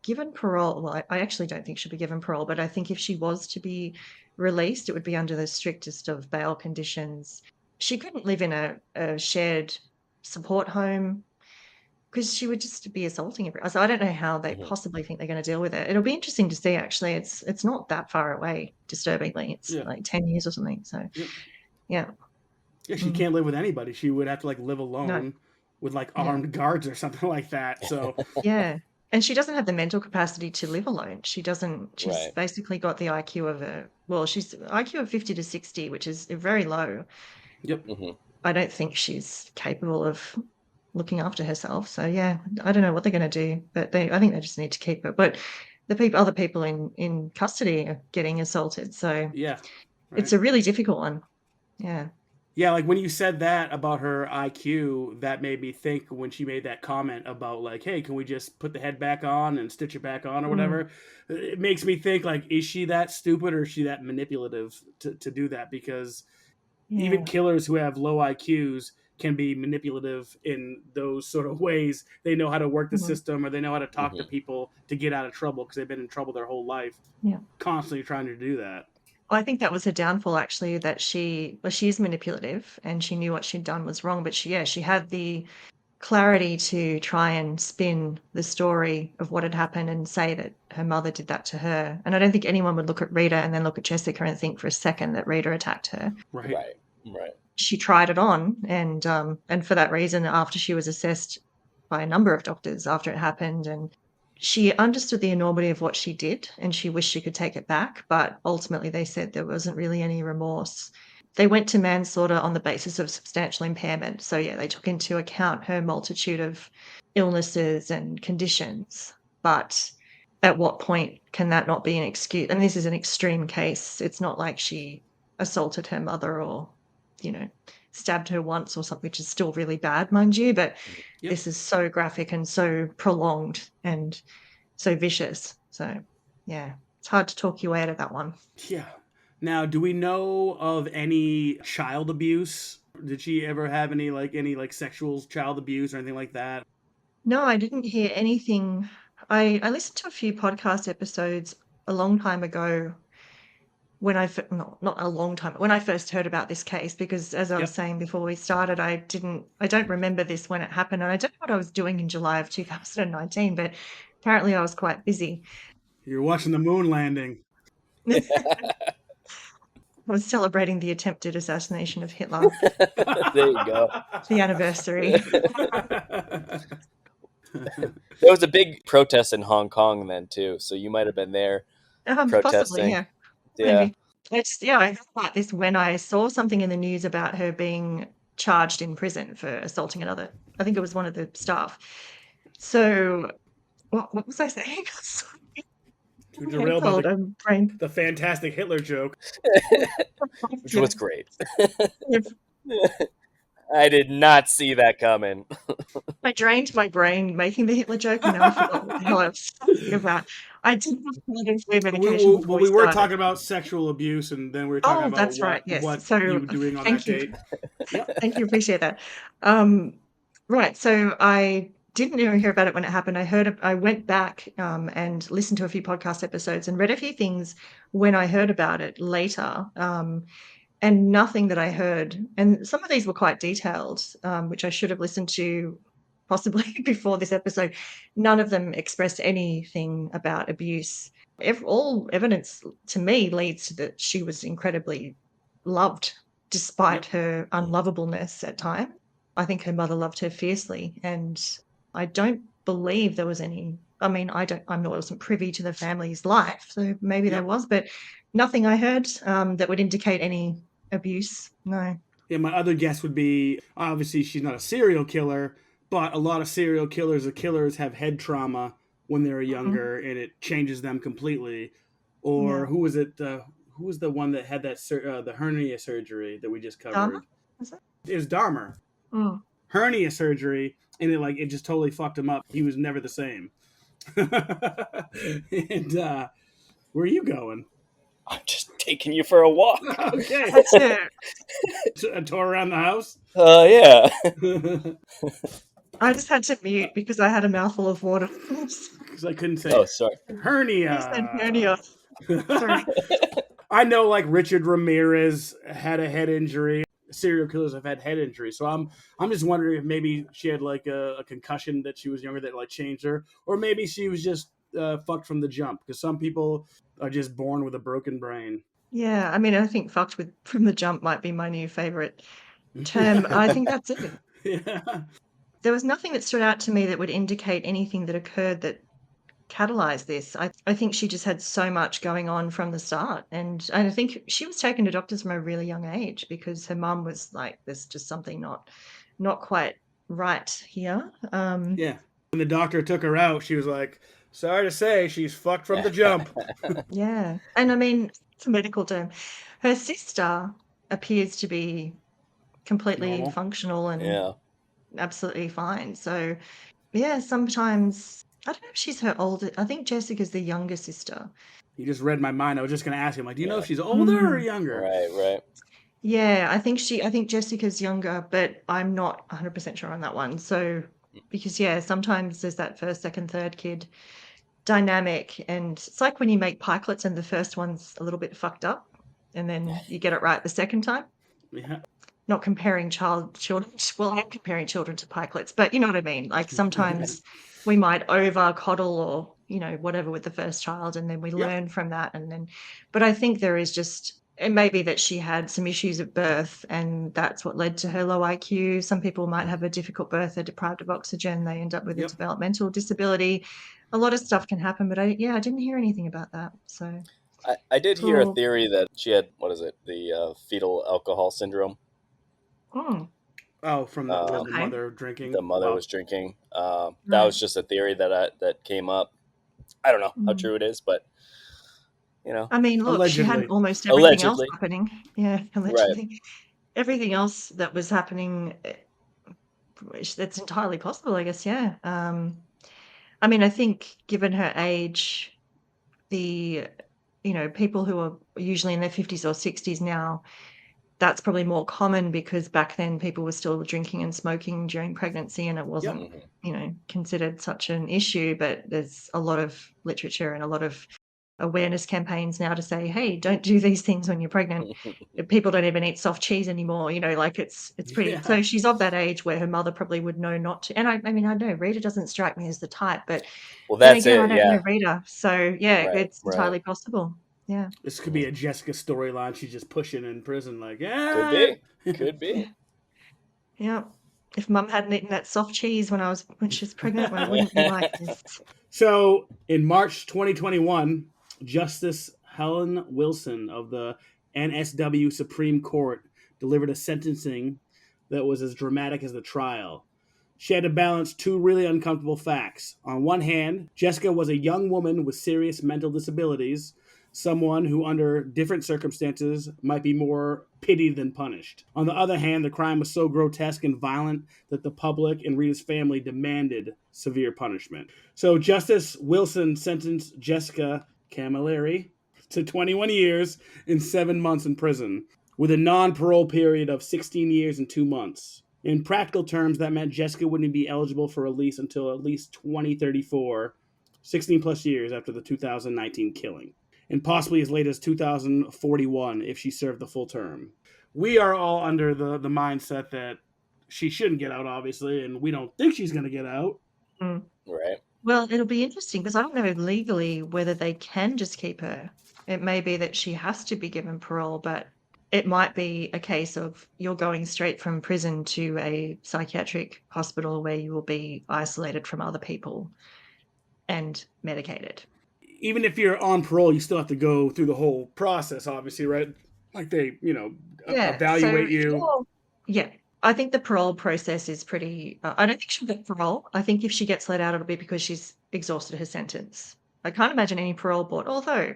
given parole. Well, I actually don't think she'll be given parole, but I think if she was to be released, it would be under the strictest of bail conditions. She couldn't live in a shared support home because she would just be assaulting everyone. So I don't know how they possibly think they're going to deal with it. It'll be interesting to see, actually. It's not that far away, disturbingly. It's like 10 years or something. So, yeah. Yeah, she can't live with anybody. She would have to live alone with armed guards or something like that. So yeah. And she doesn't have the mental capacity to live alone. She's basically got the IQ of she's IQ of 50 to 60, which is very low. Yep. I don't think she's capable of looking after herself. So yeah, I don't know what they're going to do, but I think they just need to keep her. But other people in custody are getting assaulted. So yeah, it's a really difficult one. Yeah. Yeah, when you said that about her IQ, that made me think when she made that comment about hey, can we just put the head back on and stitch it back on or whatever? It makes me think is she that stupid or is she that manipulative to do that? Because even killers who have low IQs can be manipulative in those sort of ways. They know how to work the system or they know how to talk to people to get out of trouble because they've been in trouble their whole life. Yeah. Constantly trying to do that. I think that was her downfall, actually, that she is manipulative and she knew what she'd done was wrong, but she had the clarity to try and spin the story of what had happened and say that her mother did that to her. And I don't think anyone would look at Rita and then look at Jessica and think for a second that Rita attacked her. Right. She tried it on, and for that reason, after she was assessed by a number of doctors after it happened, and she understood the enormity of what she did, and she wished she could take it back, but ultimately they said there wasn't really any remorse. They went to manslaughter on the basis of substantial impairment. So, yeah, they took into account her multitude of illnesses and conditions. But at what point can that not be an excuse? And this is an extreme case. It's not like she assaulted her mother or, stabbed her once or something, which is still really bad, mind you. But this is so graphic and so prolonged and so vicious. So, yeah, it's hard to talk you out of that one. Yeah. Now, do we know of any child abuse? Did she ever have any sexual child abuse or anything like that? No, I didn't hear anything. I listened to a few podcast episodes a long time ago when not a long time, when I first heard about this case, because as I was saying before we started, I don't remember this when it happened, and I don't know what I was doing in July of 2019, but apparently I was quite busy. You're watching the moon landing. I was celebrating the attempted assassination of Hitler. There you go. The anniversary. There was a big protest in Hong Kong then too, so you might have been there protesting. Possibly, yeah. Maybe. I heard about this when I saw something in the news about her being charged in prison for assaulting another. I think it was one of the staff. So, what was I saying? You derailed the fantastic Hitler joke. Which was great. I did not see that coming. I drained my brain making the Hitler joke, and now I forgot what the hell I was talking about. I didn't have medication. Well, we were talking about sexual abuse, and then we were talking about that's right. Yes. What so, you were doing on that date. Thank you. Appreciate that. Right. So I didn't even hear about it when it happened. I went back and listened to a few podcast episodes and read a few things when I heard about it later. And nothing that I heard, and some of these were quite detailed, which I should have listened to possibly before this episode. None of them expressed anything about abuse. All evidence to me leads to that she was incredibly loved despite her unlovableness at times. I think her mother loved her fiercely, and I don't believe there was any. I mean, wasn't privy to the family's life, so maybe there was, but nothing I heard that would indicate any abuse. No. Yeah, my other guess would be, obviously she's not a serial killer, but a lot of serial killers have head trauma when they were younger, and it changes them completely. Or who was it? Who was the one that had that the hernia surgery that we just covered? Dahmer? Was it? It was Dahmer. Hernia surgery, and it just totally fucked him up. He was never the same. And where are you going? I'm just taking you for a walk. Okay. That's it. A tour around the house? Yeah. I just had to mute because I had a mouthful of water. Because I couldn't say. Oh, sorry. Hernia. I said hernia. Sorry. I know, like Richard Ramirez had a head injury. Serial killers have had head injuries, so I'm just wondering if maybe she had like a concussion that she was younger that like changed her, or maybe she was just fucked from the jump, because some people are just born with a broken brain. Yeah, I mean, I think "fucked with from the jump" might be my new favorite term. I think that's it. Yeah. There was nothing that stood out to me that would indicate anything that occurred that catalyzed this. I think she just had so much going on from the start, and I think she was taken to doctors from a really young age because her mum was like, "There's just something not quite right here." Yeah. When the doctor took her out, she was like, "Sorry to say, she's fucked from the jump." Yeah, and I mean, it's a medical term. Her sister appears to be completely Normal. Functional and absolutely fine. So, yeah, sometimes. I don't know if she's her older. I think Jessica's the younger sister. You just read my mind. I was just going to ask him, like, do you know if she's older or younger? Right. Yeah, I think Jessica's younger, but I'm not 100% sure on that one. So, because sometimes there's that first, second, third kid dynamic, and it's like when you make pikelets and the first one's a little bit fucked up, and then you get it right the second time. Yeah. not comparing children. Well, I'm comparing children to pikelets, but you know what I mean. Like sometimes we might over coddle or whatever with the first child, and then we learn from that. But I think there is just it may be that she had some issues at birth, and that's what led to her low IQ. Some people might have a difficult birth, they're deprived of oxygen, they end up with a developmental disability. A lot of stuff can happen, but I didn't hear anything about that. So I did hear a theory that she had, what is it, the fetal alcohol syndrome. Oh, from the mother drinking. The mother was drinking. That was just a theory that came up. I don't know how true it is, but I mean, look, allegedly. she had almost everything else happening. Yeah, allegedly. Right. Everything else that was happening, that's entirely possible, I guess. Yeah. I mean, I think given her age, the people who are usually in their 50s or 60s now, that's probably more common because back then people were still drinking and smoking during pregnancy, and it wasn't considered such an issue. But there's a lot of literature and a lot of awareness campaigns now to say, hey, don't do these things when you're pregnant. People don't even eat soft cheese anymore, like it's pretty so she's of that age where her mother probably would know not to. And I mean, I know Rita doesn't strike me as the type, but that's again, I don't know Rita, so it's entirely possible. Yeah, this could be a Jessica storyline. She's just pushing in prison, like could be. Yeah. If Mum hadn't eaten that soft cheese when she was pregnant, I wouldn't be like this. So in March 2021, Justice Helen Wilson of the NSW Supreme Court delivered a sentencing that was as dramatic as the trial. She had to balance two really uncomfortable facts. On one hand, Jessica was a young woman with serious mental disabilities, someone who, under different circumstances, might be more pitied than punished. On the other hand, the crime was so grotesque and violent that the public and Rita's family demanded severe punishment. So Justice Wilson sentenced Jessica Camilleri to 21 years and 7 months in prison, with a non-parole period of 16 years and 2 months. In practical terms, that meant Jessica wouldn't be eligible for release until at least 2034, 16 plus years after the 2019 killing, and possibly as late as 2041 if she served the full term. We are all under the mindset that she shouldn't get out, obviously, and we don't think she's going to get out. Right. Well, it'll be interesting because I don't know legally whether they can just keep her. It may be that she has to be given parole, but it might be a case of you're going straight from prison to a psychiatric hospital where you will be isolated from other people and medicated. Even if you're on parole, you still have to go through the whole process, obviously, right? Like they, evaluate you. Yeah. I think the parole process is pretty... I don't think she'll get parole. I think if she gets let out, it'll be because she's exhausted her sentence. I can't imagine any parole board, although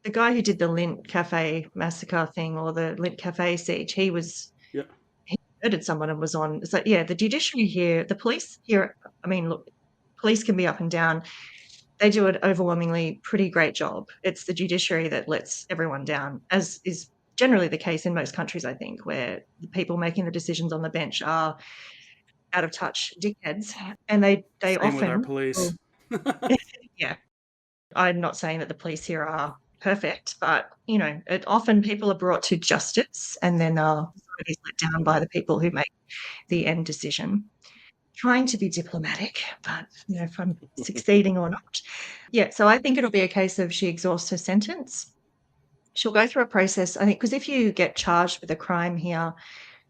the guy who did the Lint Cafe massacre thing or the Lint Cafe siege, he murdered someone and was on... So, yeah, the judiciary here, the police here, I mean, look, police can be up and down. They do an overwhelmingly pretty great job. It's the judiciary that lets everyone down, as is generally the case in most countries, I think, where the people making the decisions on the bench are out of touch dickheads, and they Same often with our police. Yeah, I'm not saying that the police here are perfect, but often people are brought to justice, and then society's let down by the people who make the end decision. Trying to be diplomatic, but if I'm succeeding or not. Yeah, so I think it'll be a case of she exhausts her sentence. She'll go through a process, I think, because if you get charged with a crime here,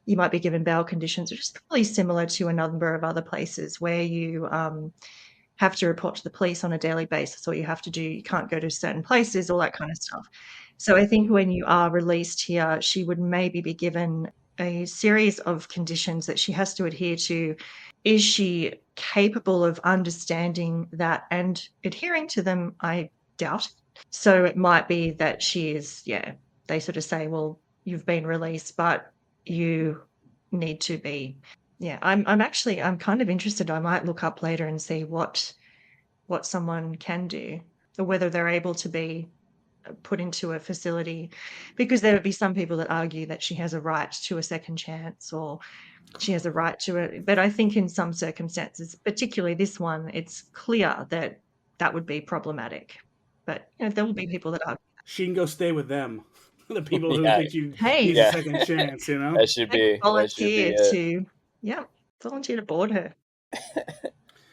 you might be given bail conditions, which is probably similar to a number of other places where you have to report to the police on a daily basis, or you can't go to certain places, all that kind of stuff. So I think when you are released here, she would maybe be given a series of conditions that she has to adhere to. Is she capable of understanding that and adhering to them? I doubt. So it might be that she is, they sort of say, well, you've been released, but you need to be. Yeah, I'm kind of interested. I might look up later and see what someone can do, or whether they're able to be put into a facility, because there would be some people that argue that she has a right to a second chance, or she has a right to it. But I think in some circumstances, particularly this one, it's clear that would be problematic. But there will be people that argue. She can go stay with them. The people who Yeah. think you Hey. need Yeah. a second chance, you know? That should be Volunteer it. volunteer to board her.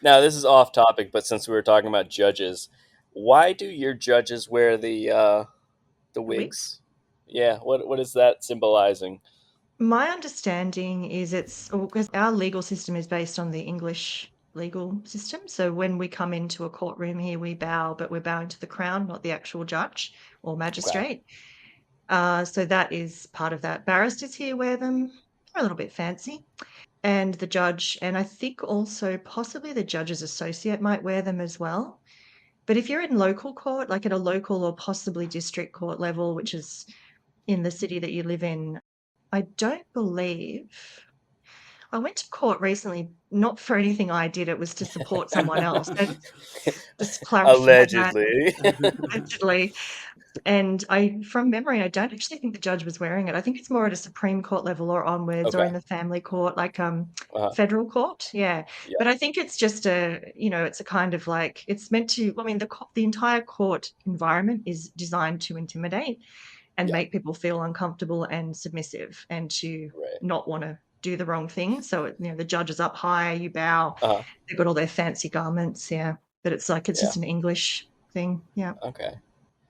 Now, this is off topic, but since we were talking about judges, why do your judges wear the wigs? Yeah, what is that symbolizing? My understanding is because our legal system is based on the English legal system. So when we come into a courtroom here, we bow, but we're bowing to the crown, not the actual judge or magistrate. So that is part of that. Barristers here wear them. They're a little bit fancy. And the judge, and I think also possibly the judge's associate might wear them as well. But if you're in local court, like at a local or possibly district court level, which is in the city that you live in, I don't believe. I went to court recently, not for anything I did, it was to support someone else. And just clarify Allegedly. allegedly. And from memory, I don't actually think the judge was wearing it. I think it's more at a Supreme Court level or onwards, or Okay. in the family court, like federal court. Yeah. Yeah. But I think it's just it's a kind of like, it's meant to, the entire court environment is designed to intimidate and make people feel uncomfortable and submissive and to not want to do the wrong thing. So, the judge is up high, you bow, they've got all their fancy garments. Yeah. But it's like, it's just an English thing. Yeah. Okay.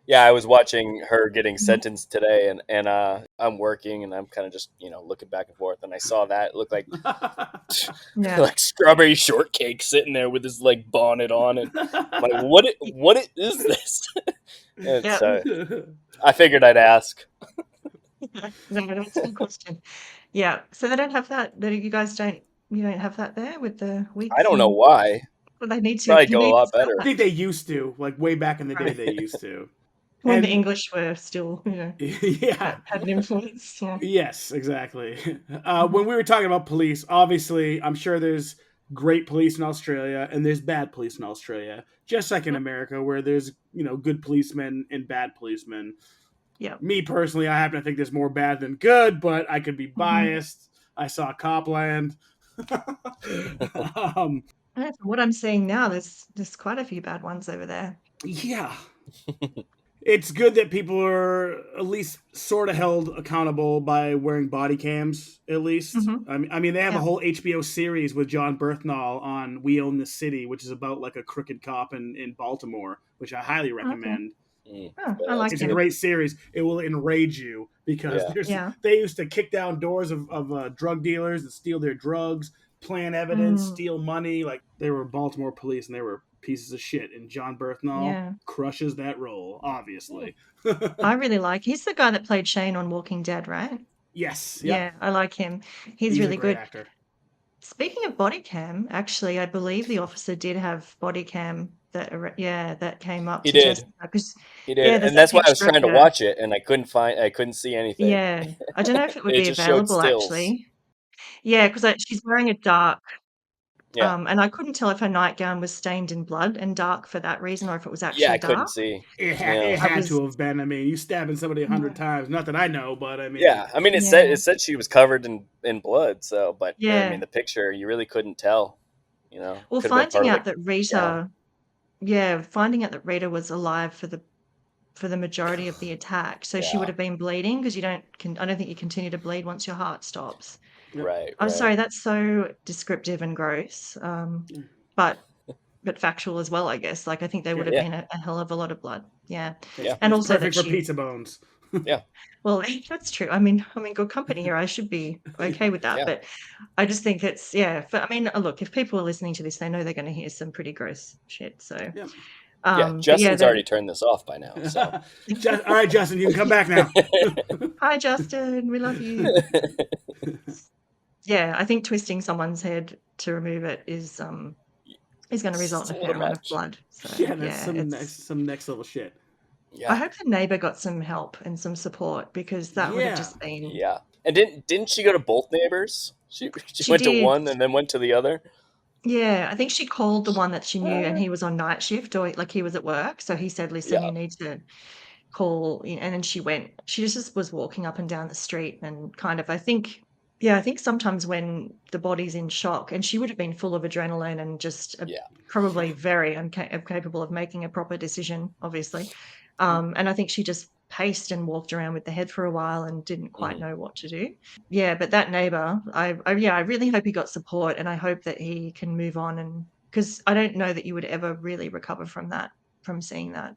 Yeah, I was watching her getting sentenced today, and I'm working, and I'm kind of just looking back and forth, and I saw that it looked like like strawberry shortcake sitting there with his like bonnet on, and I'm like, what is this? So I figured I'd ask. No, that's a good question. Yeah, so they don't have that. You guys don't. You don't have that there with the wigs. I don't know why. Well, they need to. Probably go a lot better. I think they used to, like way back in the day. They used to. When the English were still, had an influence. Yeah. Yes, exactly. When we were talking about police, obviously, I'm sure there's great police in Australia and there's bad police in Australia, just like in America, where there's good policemen and bad policemen. Yeah. Me personally, I happen to think there's more bad than good, but I could be biased. I saw Copland. What I'm seeing now, there's quite a few bad ones over there. Yeah. It's good that people are at least sort of held accountable by wearing body cams, at least. I mean, they have a whole HBO series with John Berthnall on We Own the City, which is about like a crooked cop in Baltimore, which I highly recommend. I like it's it. a great series. It will enrage you because they used to kick down doors of drug dealers and steal their drugs, plant evidence, steal money. Like they were Baltimore police and they were pieces of shit. And John Berthnall crushes that role, obviously. I really like. He's the guy that played Shane on Walking Dead, right? Yes. Yep. Yeah, I like him. He's really a great good. Actor. Speaking of body cam, actually, I believe the officer did have body cam that came up. He did. He did, and that's why I was trying to watch it, and I couldn't see anything. Yeah, I don't know if it would be available actually. Yeah, because she's wearing a dark. Yeah. And I couldn't tell if her nightgown was stained in blood and dark for that reason, or if it was actually dark. I couldn't see. It had to have been. I mean, you stabbing somebody 100 times. Not that I know, but I mean. Yeah, I mean, it said she was covered in blood. So, but I mean, the picture you really couldn't tell. Well, finding out that Rita was alive for the majority of the attack, so she would have been bleeding because I don't think you continue to bleed once your heart stops. Right. I'm sorry, that's so descriptive and gross, but factual as well, I guess. Like I think there would have been a hell of a lot of blood. Yeah. And it's also perfect for pizza bones. Yeah. Well, that's true. I mean, good company here. I should be okay with that, but I just think it's But I mean, look, if people are listening to this, they know they're going to hear some pretty gross shit. So. Justin's already turned this off by now. So. All right, Justin, you can come back now. Hi, Justin. We love you. Yeah, I think twisting someone's head to remove it is going to result in a fair amount of blood. So, that's some next level shit. Yeah. I hope the neighbor got some help and some support because that would have just been. Yeah, and didn't she go to both neighbors? She went to one and then went to the other. Yeah, I think she called the one that she knew, and he was on night shift, or like he was at work. So he said, "Listen, you need to call." And then she went. She just was walking up and down the street, and kind of, I think sometimes when the body's in shock, and she would have been full of adrenaline and just probably very incapable of making a proper decision, obviously. And I think she just paced and walked around with the head for a while and didn't quite know what to do. Yeah, but that neighbor, I really hope he got support, and I hope that he can move on, and because I don't know that you would ever really recover from seeing that.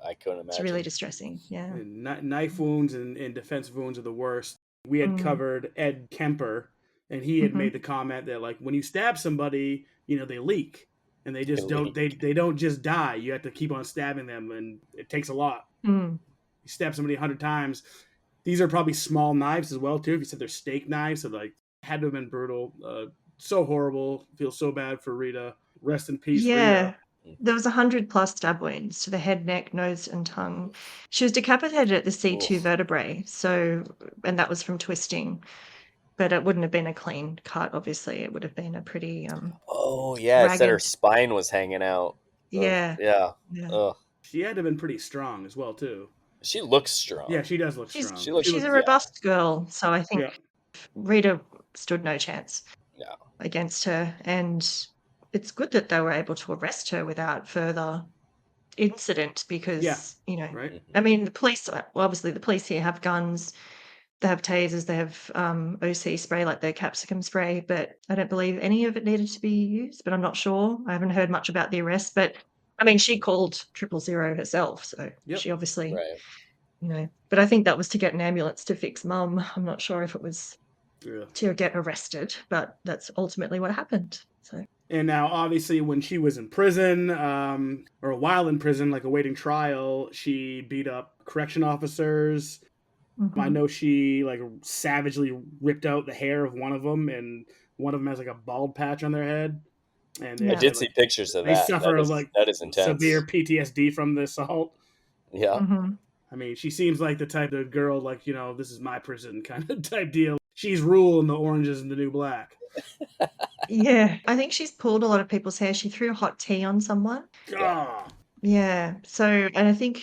I couldn't It's imagine. really distressing. Yeah. Knife wounds and defensive wounds are the worst. We had covered Ed Kemper, and he had made the comment that, like, when you stab somebody, they leak, and they just they don't just die. You have to keep on stabbing them, and it takes a lot. You stab somebody 100 times. These are probably small knives as well too. If you said they're steak knives, so like had to have been brutal. So horrible. Feel so bad for Rita. Rest in peace, Yeah. Rita. There was 100+ stab wounds to the head, neck, nose, and tongue. She was decapitated at the C2 vertebrae, and that was from twisting. But it wouldn't have been a clean cut, obviously. It would have been a pretty it said her spine was hanging out. Yeah. Ugh. She had to have been pretty strong as well too. She looks strong. Yeah, she does look strong. She's a robust girl, so I think Rita stood no chance against her. And it's good that they were able to arrest her without further incident because, right. I mean, the police, obviously the police here have guns, they have tasers, they have OC spray, like their capsicum spray, but I don't believe any of it needed to be used, but I'm not sure. I haven't heard much about the arrest, but I mean, she called 000 herself, so she obviously, but I think that was to get an ambulance to fix Mum. I'm not sure if it was to get arrested, but that's ultimately what happened. So. And now, obviously, when she was in prison, or while in prison, like awaiting trial, she beat up correction officers. I know she like savagely ripped out the hair of one of them, and one of them has like a bald patch on their head. And I did see pictures of that. They suffer that is intense. Severe PTSD from the assault. Yeah. I mean, she seems like the type of girl, like, this is my prison kind of type deal. She's rule and the orange is the new black. Yeah, I think she's pulled a lot of people's hair. She threw hot tea on someone. Yeah. So, and I think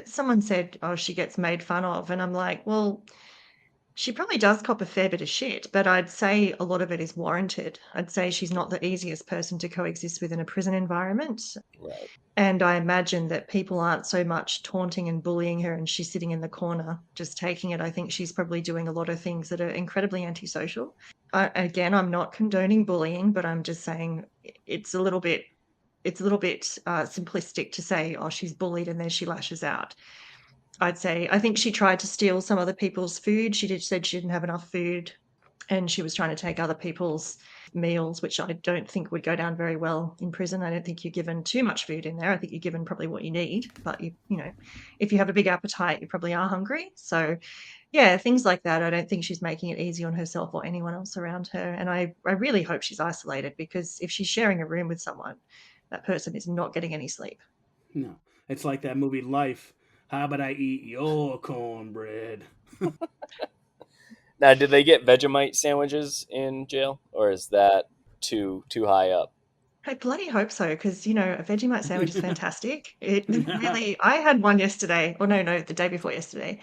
someone said, oh, she gets made fun of. And I'm like, well, she probably does cop a fair bit of shit, but I'd say a lot of it is warranted. I'd say she's not the easiest person to coexist with in a prison environment. Right. And I imagine that people aren't so much taunting and bullying her and she's sitting in the corner just taking it. I think she's probably doing a lot of things that are incredibly antisocial. Again, I'm not condoning bullying, but I'm just saying it's a little bit simplistic to say, oh, she's bullied and then she lashes out. I think she tried to steal some other people's food. She said she didn't have enough food and she was trying to take other people's meals, which I don't think would go down very well in prison. I don't think you're given too much food in there. I think you're given probably what you need, but if you have a big appetite, you probably are hungry. So yeah, things like that. I don't think she's making it easy on herself or anyone else around her. And I really hope she's isolated, because if she's sharing a room with someone, that person is not getting any sleep. No, it's like that movie Life. How about I eat your cornbread? Now, did they get Vegemite sandwiches in jail, or is that too high up? I bloody hope so, because, a Vegemite sandwich is fantastic. It really, I had one yesterday, or no, the day before yesterday.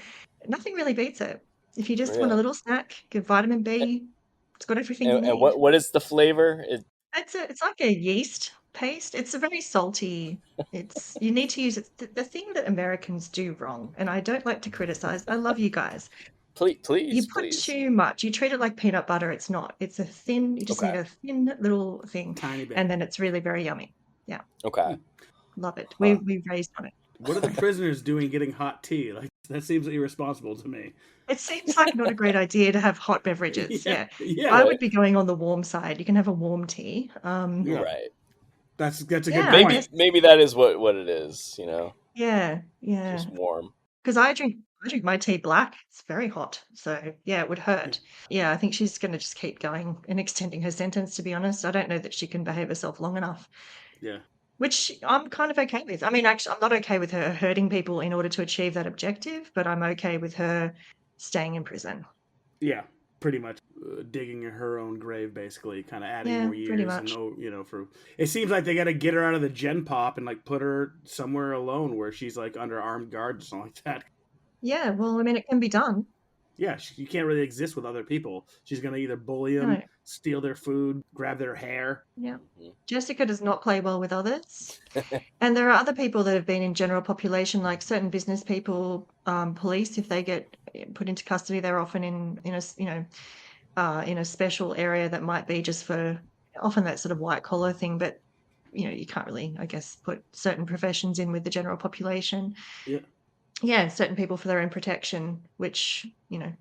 Nothing really beats it. If you just want a little snack, get vitamin B, it's got everything you need. And what is the flavor? It's like a yeast paste. It's a very salty. You need to use it. The thing that Americans do wrong, and I don't like to criticize. I love you guys. Please, you put too much. You treat it like peanut butter. It's not. It's a thin. You just need a thin little thing, tiny bit, and then it's really very yummy. Yeah. Okay. Love it. We raised on it. What are the prisoners doing getting hot tea? Like, that seems irresponsible to me. It seems like not a great idea to have hot beverages. Yeah. I would be going on the warm side. You can have a warm tea. Right. That's a good point. Maybe that is what it is. Yeah. Just warm. Because I drink my tea black. It's very hot. So yeah, it would hurt. Yeah, I think she's going to just keep going and extending her sentence, to be honest. I don't know that she can behave herself long enough. Yeah. Which I'm kind of okay with. I mean, actually, I'm not okay with her hurting people in order to achieve that objective, but I'm okay with her staying in prison. Yeah, pretty much digging in her own grave, basically, kind of adding more years. Pretty much. And it seems like they got to get her out of the gen pop and like put her somewhere alone where she's like under armed guard or something like that. Yeah, well, I mean, it can be done. Yeah, you can't really exist with other people. She's going to either bully them, steal their food, grab their hair. Yeah. Mhm. Jessica does not play well with others. And there are other people that have been in general population, like certain business people, police, if they get put into custody, they're often in a special area that might be just for often that sort of white collar thing, but you can't really, I guess, put certain professions in with the general population. Yeah. Yeah, certain people for their own protection, which,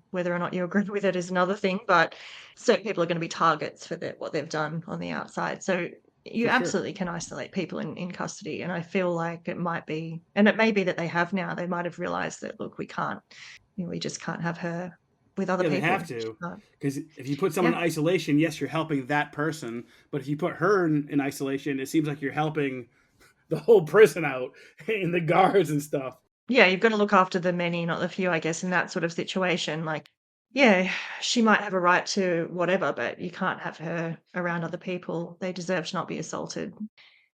whether or not you agree with it is another thing, but certain people are going to be targets for what they've done on the outside. So you For sure. absolutely can isolate people in custody. And I feel like it might be, and it may be that they have now, they might have realized that, look, we can't, we just can't have her with other Yeah, people. they have to. Because if you put someone in isolation, yes, you're helping that person. But if you put her in isolation, it seems like you're helping the whole prison out and the guards and stuff. Yeah, you've got to look after the many, not the few, I guess, in that sort of situation. Like, yeah, she might have a right to whatever, but you can't have her around other people. They deserve to not be assaulted.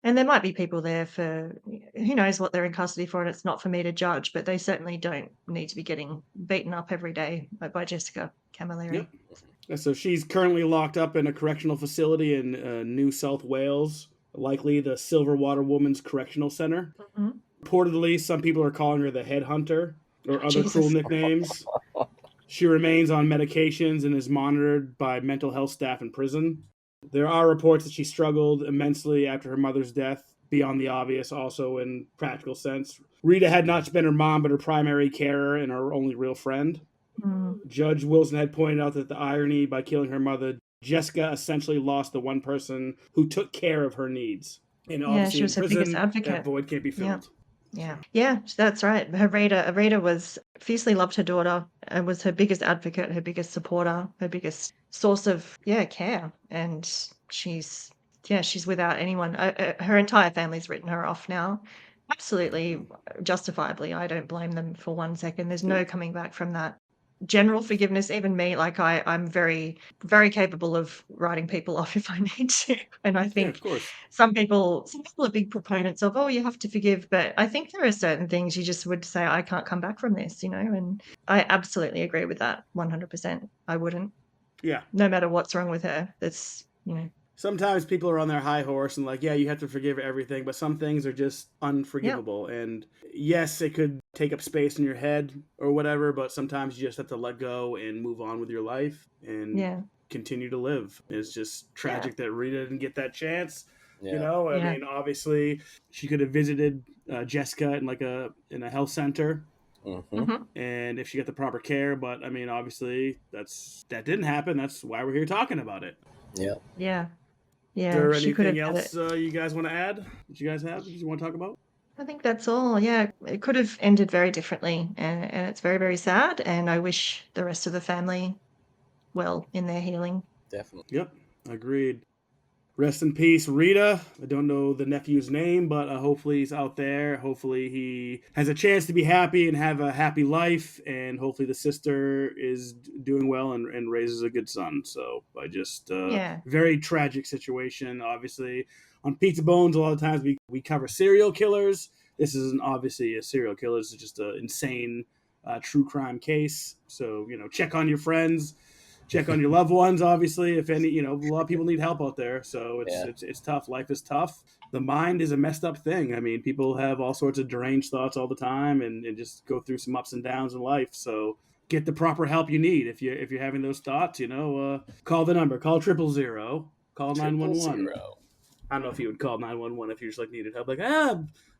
And there might be people there for who knows what they're in custody for, and it's not for me to judge, but they certainly don't need to be getting beaten up every day by Jessica Camilleri. Yep. So she's currently locked up in a correctional facility in New South Wales, likely the Silverwater Women's Correctional Center. Mm-hmm. Reportedly, some people are calling her the headhunter or other Jesus. cruel nicknames. She remains on medications and is monitored by mental health staff in prison. There are reports that she struggled immensely after her mother's death, beyond the obvious, also in practical sense. Rita had not been her mom, but her primary carer and her only real friend. Mm. Judge Wilson had pointed out that the irony by killing her mother, Jessica essentially lost the one person who took care of her needs. And obviously she was in her prison, biggest advocate. that void can't be filled. Yeah, that's right. Rita was fiercely loved her daughter and was her biggest advocate, her biggest supporter, her biggest source of care. And she's without anyone. Her entire family's written her off now. Absolutely justifiably. I don't blame them for 1 second. There's no coming back from that. General forgiveness, even me, like I'm very, very capable of writing people off if I need to. And I think of course. some people are big proponents of, you have to forgive, but I think there are certain things you just would say, I can't come back from this, and I absolutely agree with that 100%. I wouldn't. Yeah. No matter what's wrong with her. That's, Sometimes people are on their high horse and like, yeah, you have to forgive everything, but some things are just unforgivable. Yep. And yes, it could take up space in your head or whatever, but sometimes you just have to let go and move on with your life and continue to live. It's just tragic that Rita didn't get that chance. Yeah. I mean, obviously she could have visited Jessica in a health center. Mm-hmm. And if she got the proper care, but I mean, obviously that didn't happen. That's why we're here talking about it. Yeah. Is there anything else you guys want to add? That you guys have that you want to talk about? I think that's all. Yeah, it could have ended very differently, and it's very, very sad. And I wish the rest of the family well in their healing. Definitely. Yep, agreed. Rest in peace, Rita. I don't know the nephew's name, but hopefully he's out there. Hopefully he has a chance to be happy and have a happy life. And hopefully the sister is doing well and raises a good son. So I just, very tragic situation. Obviously, on Pizza Bones, a lot of times we cover serial killers. This isn't obviously a serial killer. This is just an insane true crime case. So, check on your friends. Check on your loved ones, obviously. If any, a lot of people need help out there. So it's tough. Life is tough. The mind is a messed up thing. I mean, people have all sorts of deranged thoughts all the time and just go through some ups and downs in life. So get the proper help you need. If you're having those thoughts, call the number. Call 000. Call 911. I don't know if you would call 911 if you just needed help.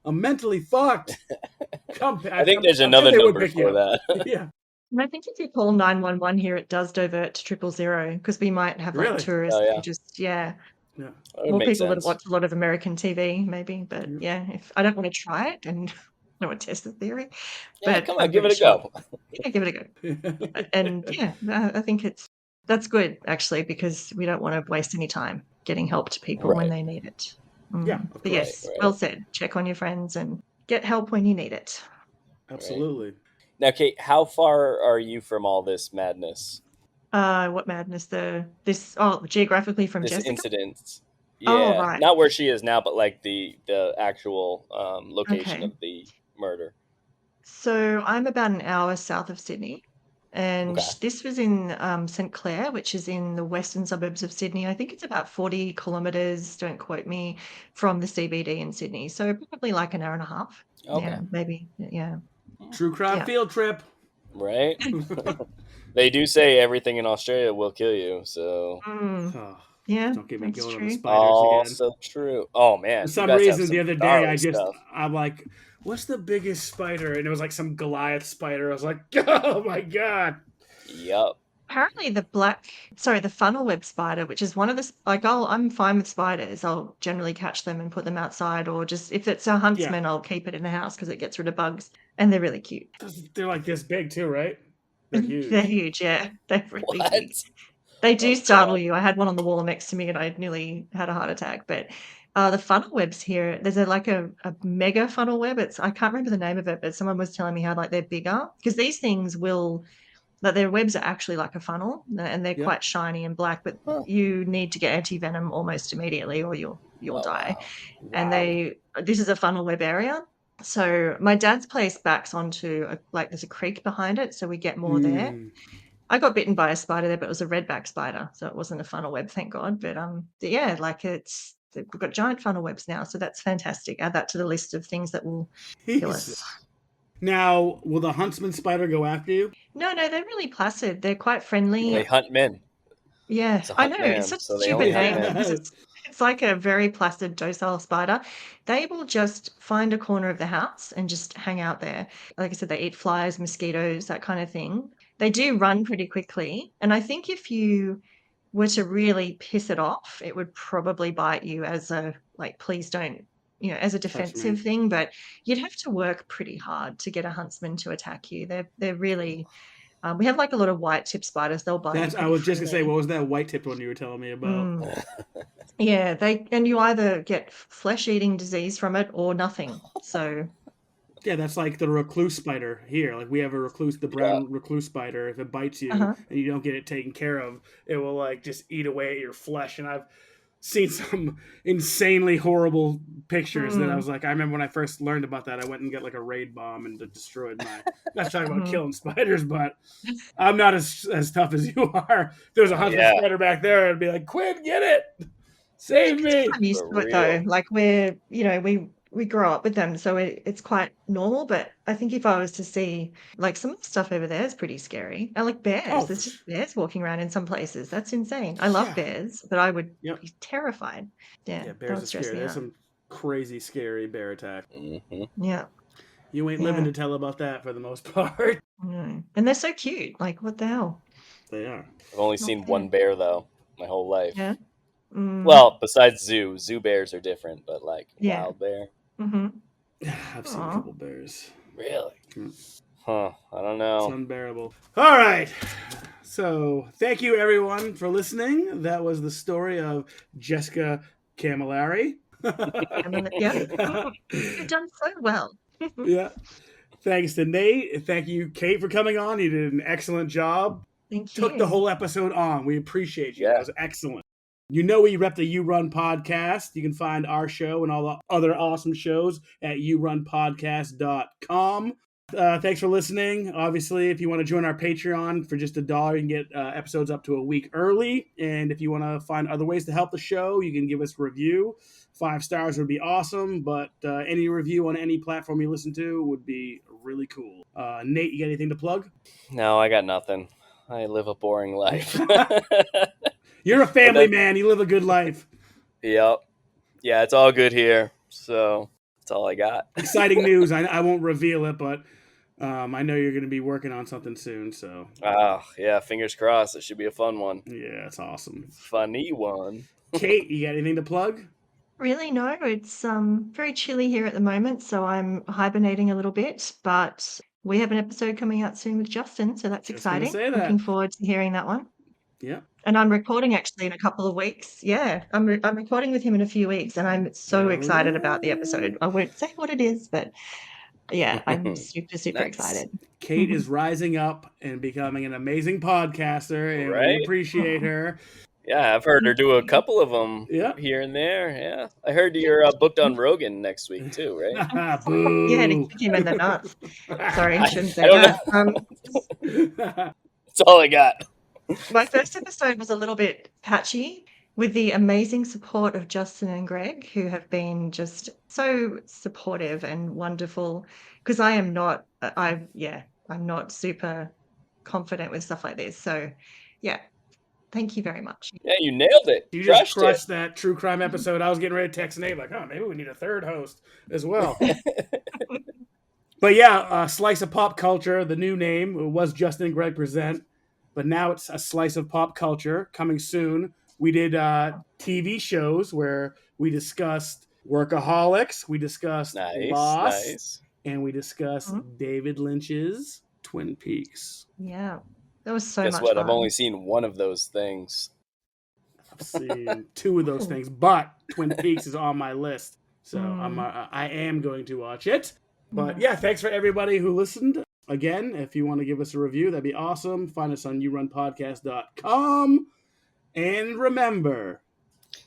I'm mentally fucked. I think there's another number for that. Yeah. And I think if you call 911 here, it does divert to 000 because we might have tourists who just more people that watch a lot of American TV, maybe. But if I don't want to try it and I don't want to test the theory, but come on, give it a go. Yeah, give it a go. And I think that's good actually because we don't want to waste any time getting help to people when they need it. Yeah, but yes, well said. Check on your friends and get help when you need it. Absolutely. Right. Now, Kate, how far are you from all this madness? What madness? Geographically from Jessica? Incident. Yeah, oh, right. Not where she is now, but the actual location of the murder. So I'm about an hour south of Sydney. And Okay. this was in St Clair, which is in the western suburbs of Sydney. I think it's about 40 kilometres, don't quote me, from the CBD in Sydney. So probably like an hour and a half. Okay. Yeah, maybe. Yeah. True crime Yeah. field trip. Right? They do say everything in Australia will kill you, so Mm, Oh, yeah, don't get me that's going on the true. spiders again. also true. Oh man, For you some guys have reason, some the other day, gnarly stuff. I'm like, what's the biggest spider? And it was like some Goliath spider. I was like, oh my God. Yup. Apparently the funnel web spider, which is one of the, I'm fine with spiders. I'll generally catch them and put them outside, or just if it's a huntsman, I'll keep it in the house because it gets rid of bugs, and they're really cute. They're like this big too, right? They're huge. They're huge, yeah. They're really What? big. They do Oh, startle God. you. I had one on the wall next to me and I nearly had a heart attack. But the funnel webs here, there's a mega funnel web. I can't remember the name of it, but someone was telling me how like they're bigger, because these things that their webs are actually like a funnel, and they're quite shiny and black, but you need to get anti-venom almost immediately or you'll die. Wow. And this is a funnel web area. So my dad's place backs onto there's a creek behind it, so we get more there. I got bitten by a spider there, but it was a redback spider, so it wasn't a funnel web, thank God. But yeah, we've got giant funnel webs now, so that's fantastic. Add that to the list of things that will kill us. Now, will the huntsman spider go after you? No, they're really placid. They're quite friendly. They hunt men. Yeah, It's a I hunt know. man, It's such so a they only stupid hunt name men. because it's like a very placid, docile spider. They will just find a corner of the house and just hang out there. Like I said, they eat flies, mosquitoes, that kind of thing. They do run pretty quickly. And I think if you were to really piss it off, it would probably bite you as please don't, as a defensive thing. But you'd have to work pretty hard to get a huntsman to attack you. They're really... we have like a lot of white tip spiders. They'll bite you pretty I was just gonna say, freely. what was that white tip one you were telling me about? Yeah, and you either get flesh-eating disease from it or nothing. So yeah, that's like the recluse spider here. Like we have the brown recluse spider. If it bites you and you don't get it taken care of, it will like just eat away at your flesh. And I've seen some insanely horrible pictures that I was like, I remember when I first learned about that, I went and got like a raid bomb and destroyed my. Not talking about killing spiders, but I'm not as tough as you are. If there was a huntsman spider back there, I'd be like, Quinn, get it, save me. I'm used to it though. Like we grow up with them, so it's quite normal. But I think if I was to see like some of the stuff over there is pretty scary. I like bears. There's just bears walking around in some places. That's insane. I love bears, but I would be terrified. Yeah, bears are scary. There's some crazy scary bear attack. Yeah. You ain't living to tell about that for the most part. And they're so cute. Like, what the hell? They are. I've only seen one bear though my whole life. Yeah. Well, besides zoo bears are different, but like wild bear. I've seen a couple bears. Really? Huh. I don't know. It's unbearable. All right. So thank you everyone for listening. That was the story of Jessica Camilleri. You've done so well. Yeah. Thanks to Nate. Thank you, Kate, for coming on. You did an excellent job. Thank you. Took the whole episode on. We appreciate you. That was excellent. You know we rep the You Run podcast. You can find our show and all the other awesome shows at yourunpodcast.com. Thanks for listening. Obviously, if you want to join our Patreon for just $1, you can get episodes up to a week early. And if you want to find other ways to help the show, you can give us a review. 5 stars would be awesome, but any review on any platform you listen to would be really cool. Nate, you got anything to plug? No, I got nothing. I live a boring life. You're a family man. You live a good life. Yep. Yeah, it's all good here. So that's all I got. Exciting news. I won't reveal it, but I know you're going to be working on something soon. So. Yeah. Fingers crossed. It should be a fun one. Yeah, it's awesome. Funny one. Kate, you got anything to plug? Really, no. It's very chilly here at the moment, so I'm hibernating a little bit. But we have an episode coming out soon with Justin, so that's exciting. Looking forward to hearing that one. Yeah. And I'm recording actually in a couple of weeks. Yeah, I'm recording with him in a few weeks, and I'm so excited about the episode. I won't say what it is, but yeah, I'm super excited. Kate is rising up and becoming an amazing podcaster, and we appreciate her. Yeah, I've heard her do a couple of them here and there. Yeah, I heard you're booked on Rogan next week too, right? Yeah, to kick him in the nuts. Sorry, I shouldn't say that. That's all I got. My first episode was a little bit patchy with the amazing support of Justin and Greg, who have been just so supportive and wonderful. Because I'm not super confident with stuff like this. So, yeah, thank you very much. Yeah, you nailed it. You just Crushed crushed that true crime episode. I was getting ready to text Nate like, oh, maybe we need a third host as well. But yeah, Slice of Pop Culture, the new name was Justin and Greg Present, but now it's a Slice of Pop Culture coming soon. We did TV shows where we discussed Workaholics, we discussed Lost, and we discussed David Lynch's Twin Peaks. Yeah, that was so Guess much what? fun. I've only seen one of those things. I've seen two of those things, but Twin Peaks is on my list, so I am going to watch it. But yeah, thanks for everybody who listened. Again, if you want to give us a review, that'd be awesome. Find us on yourunpodcast.com. And remember,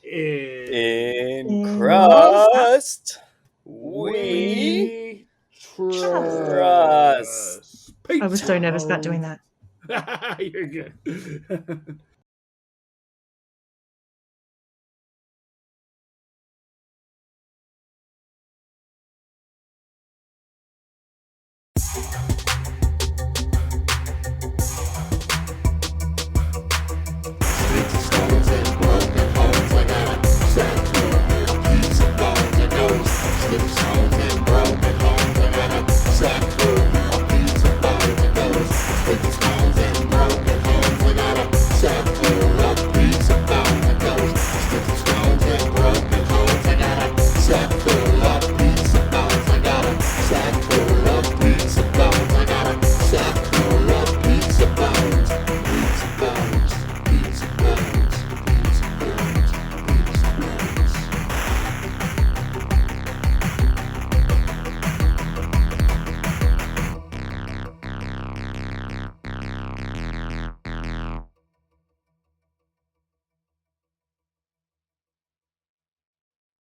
in Crust We Trust. I was so nervous about doing that. You're good.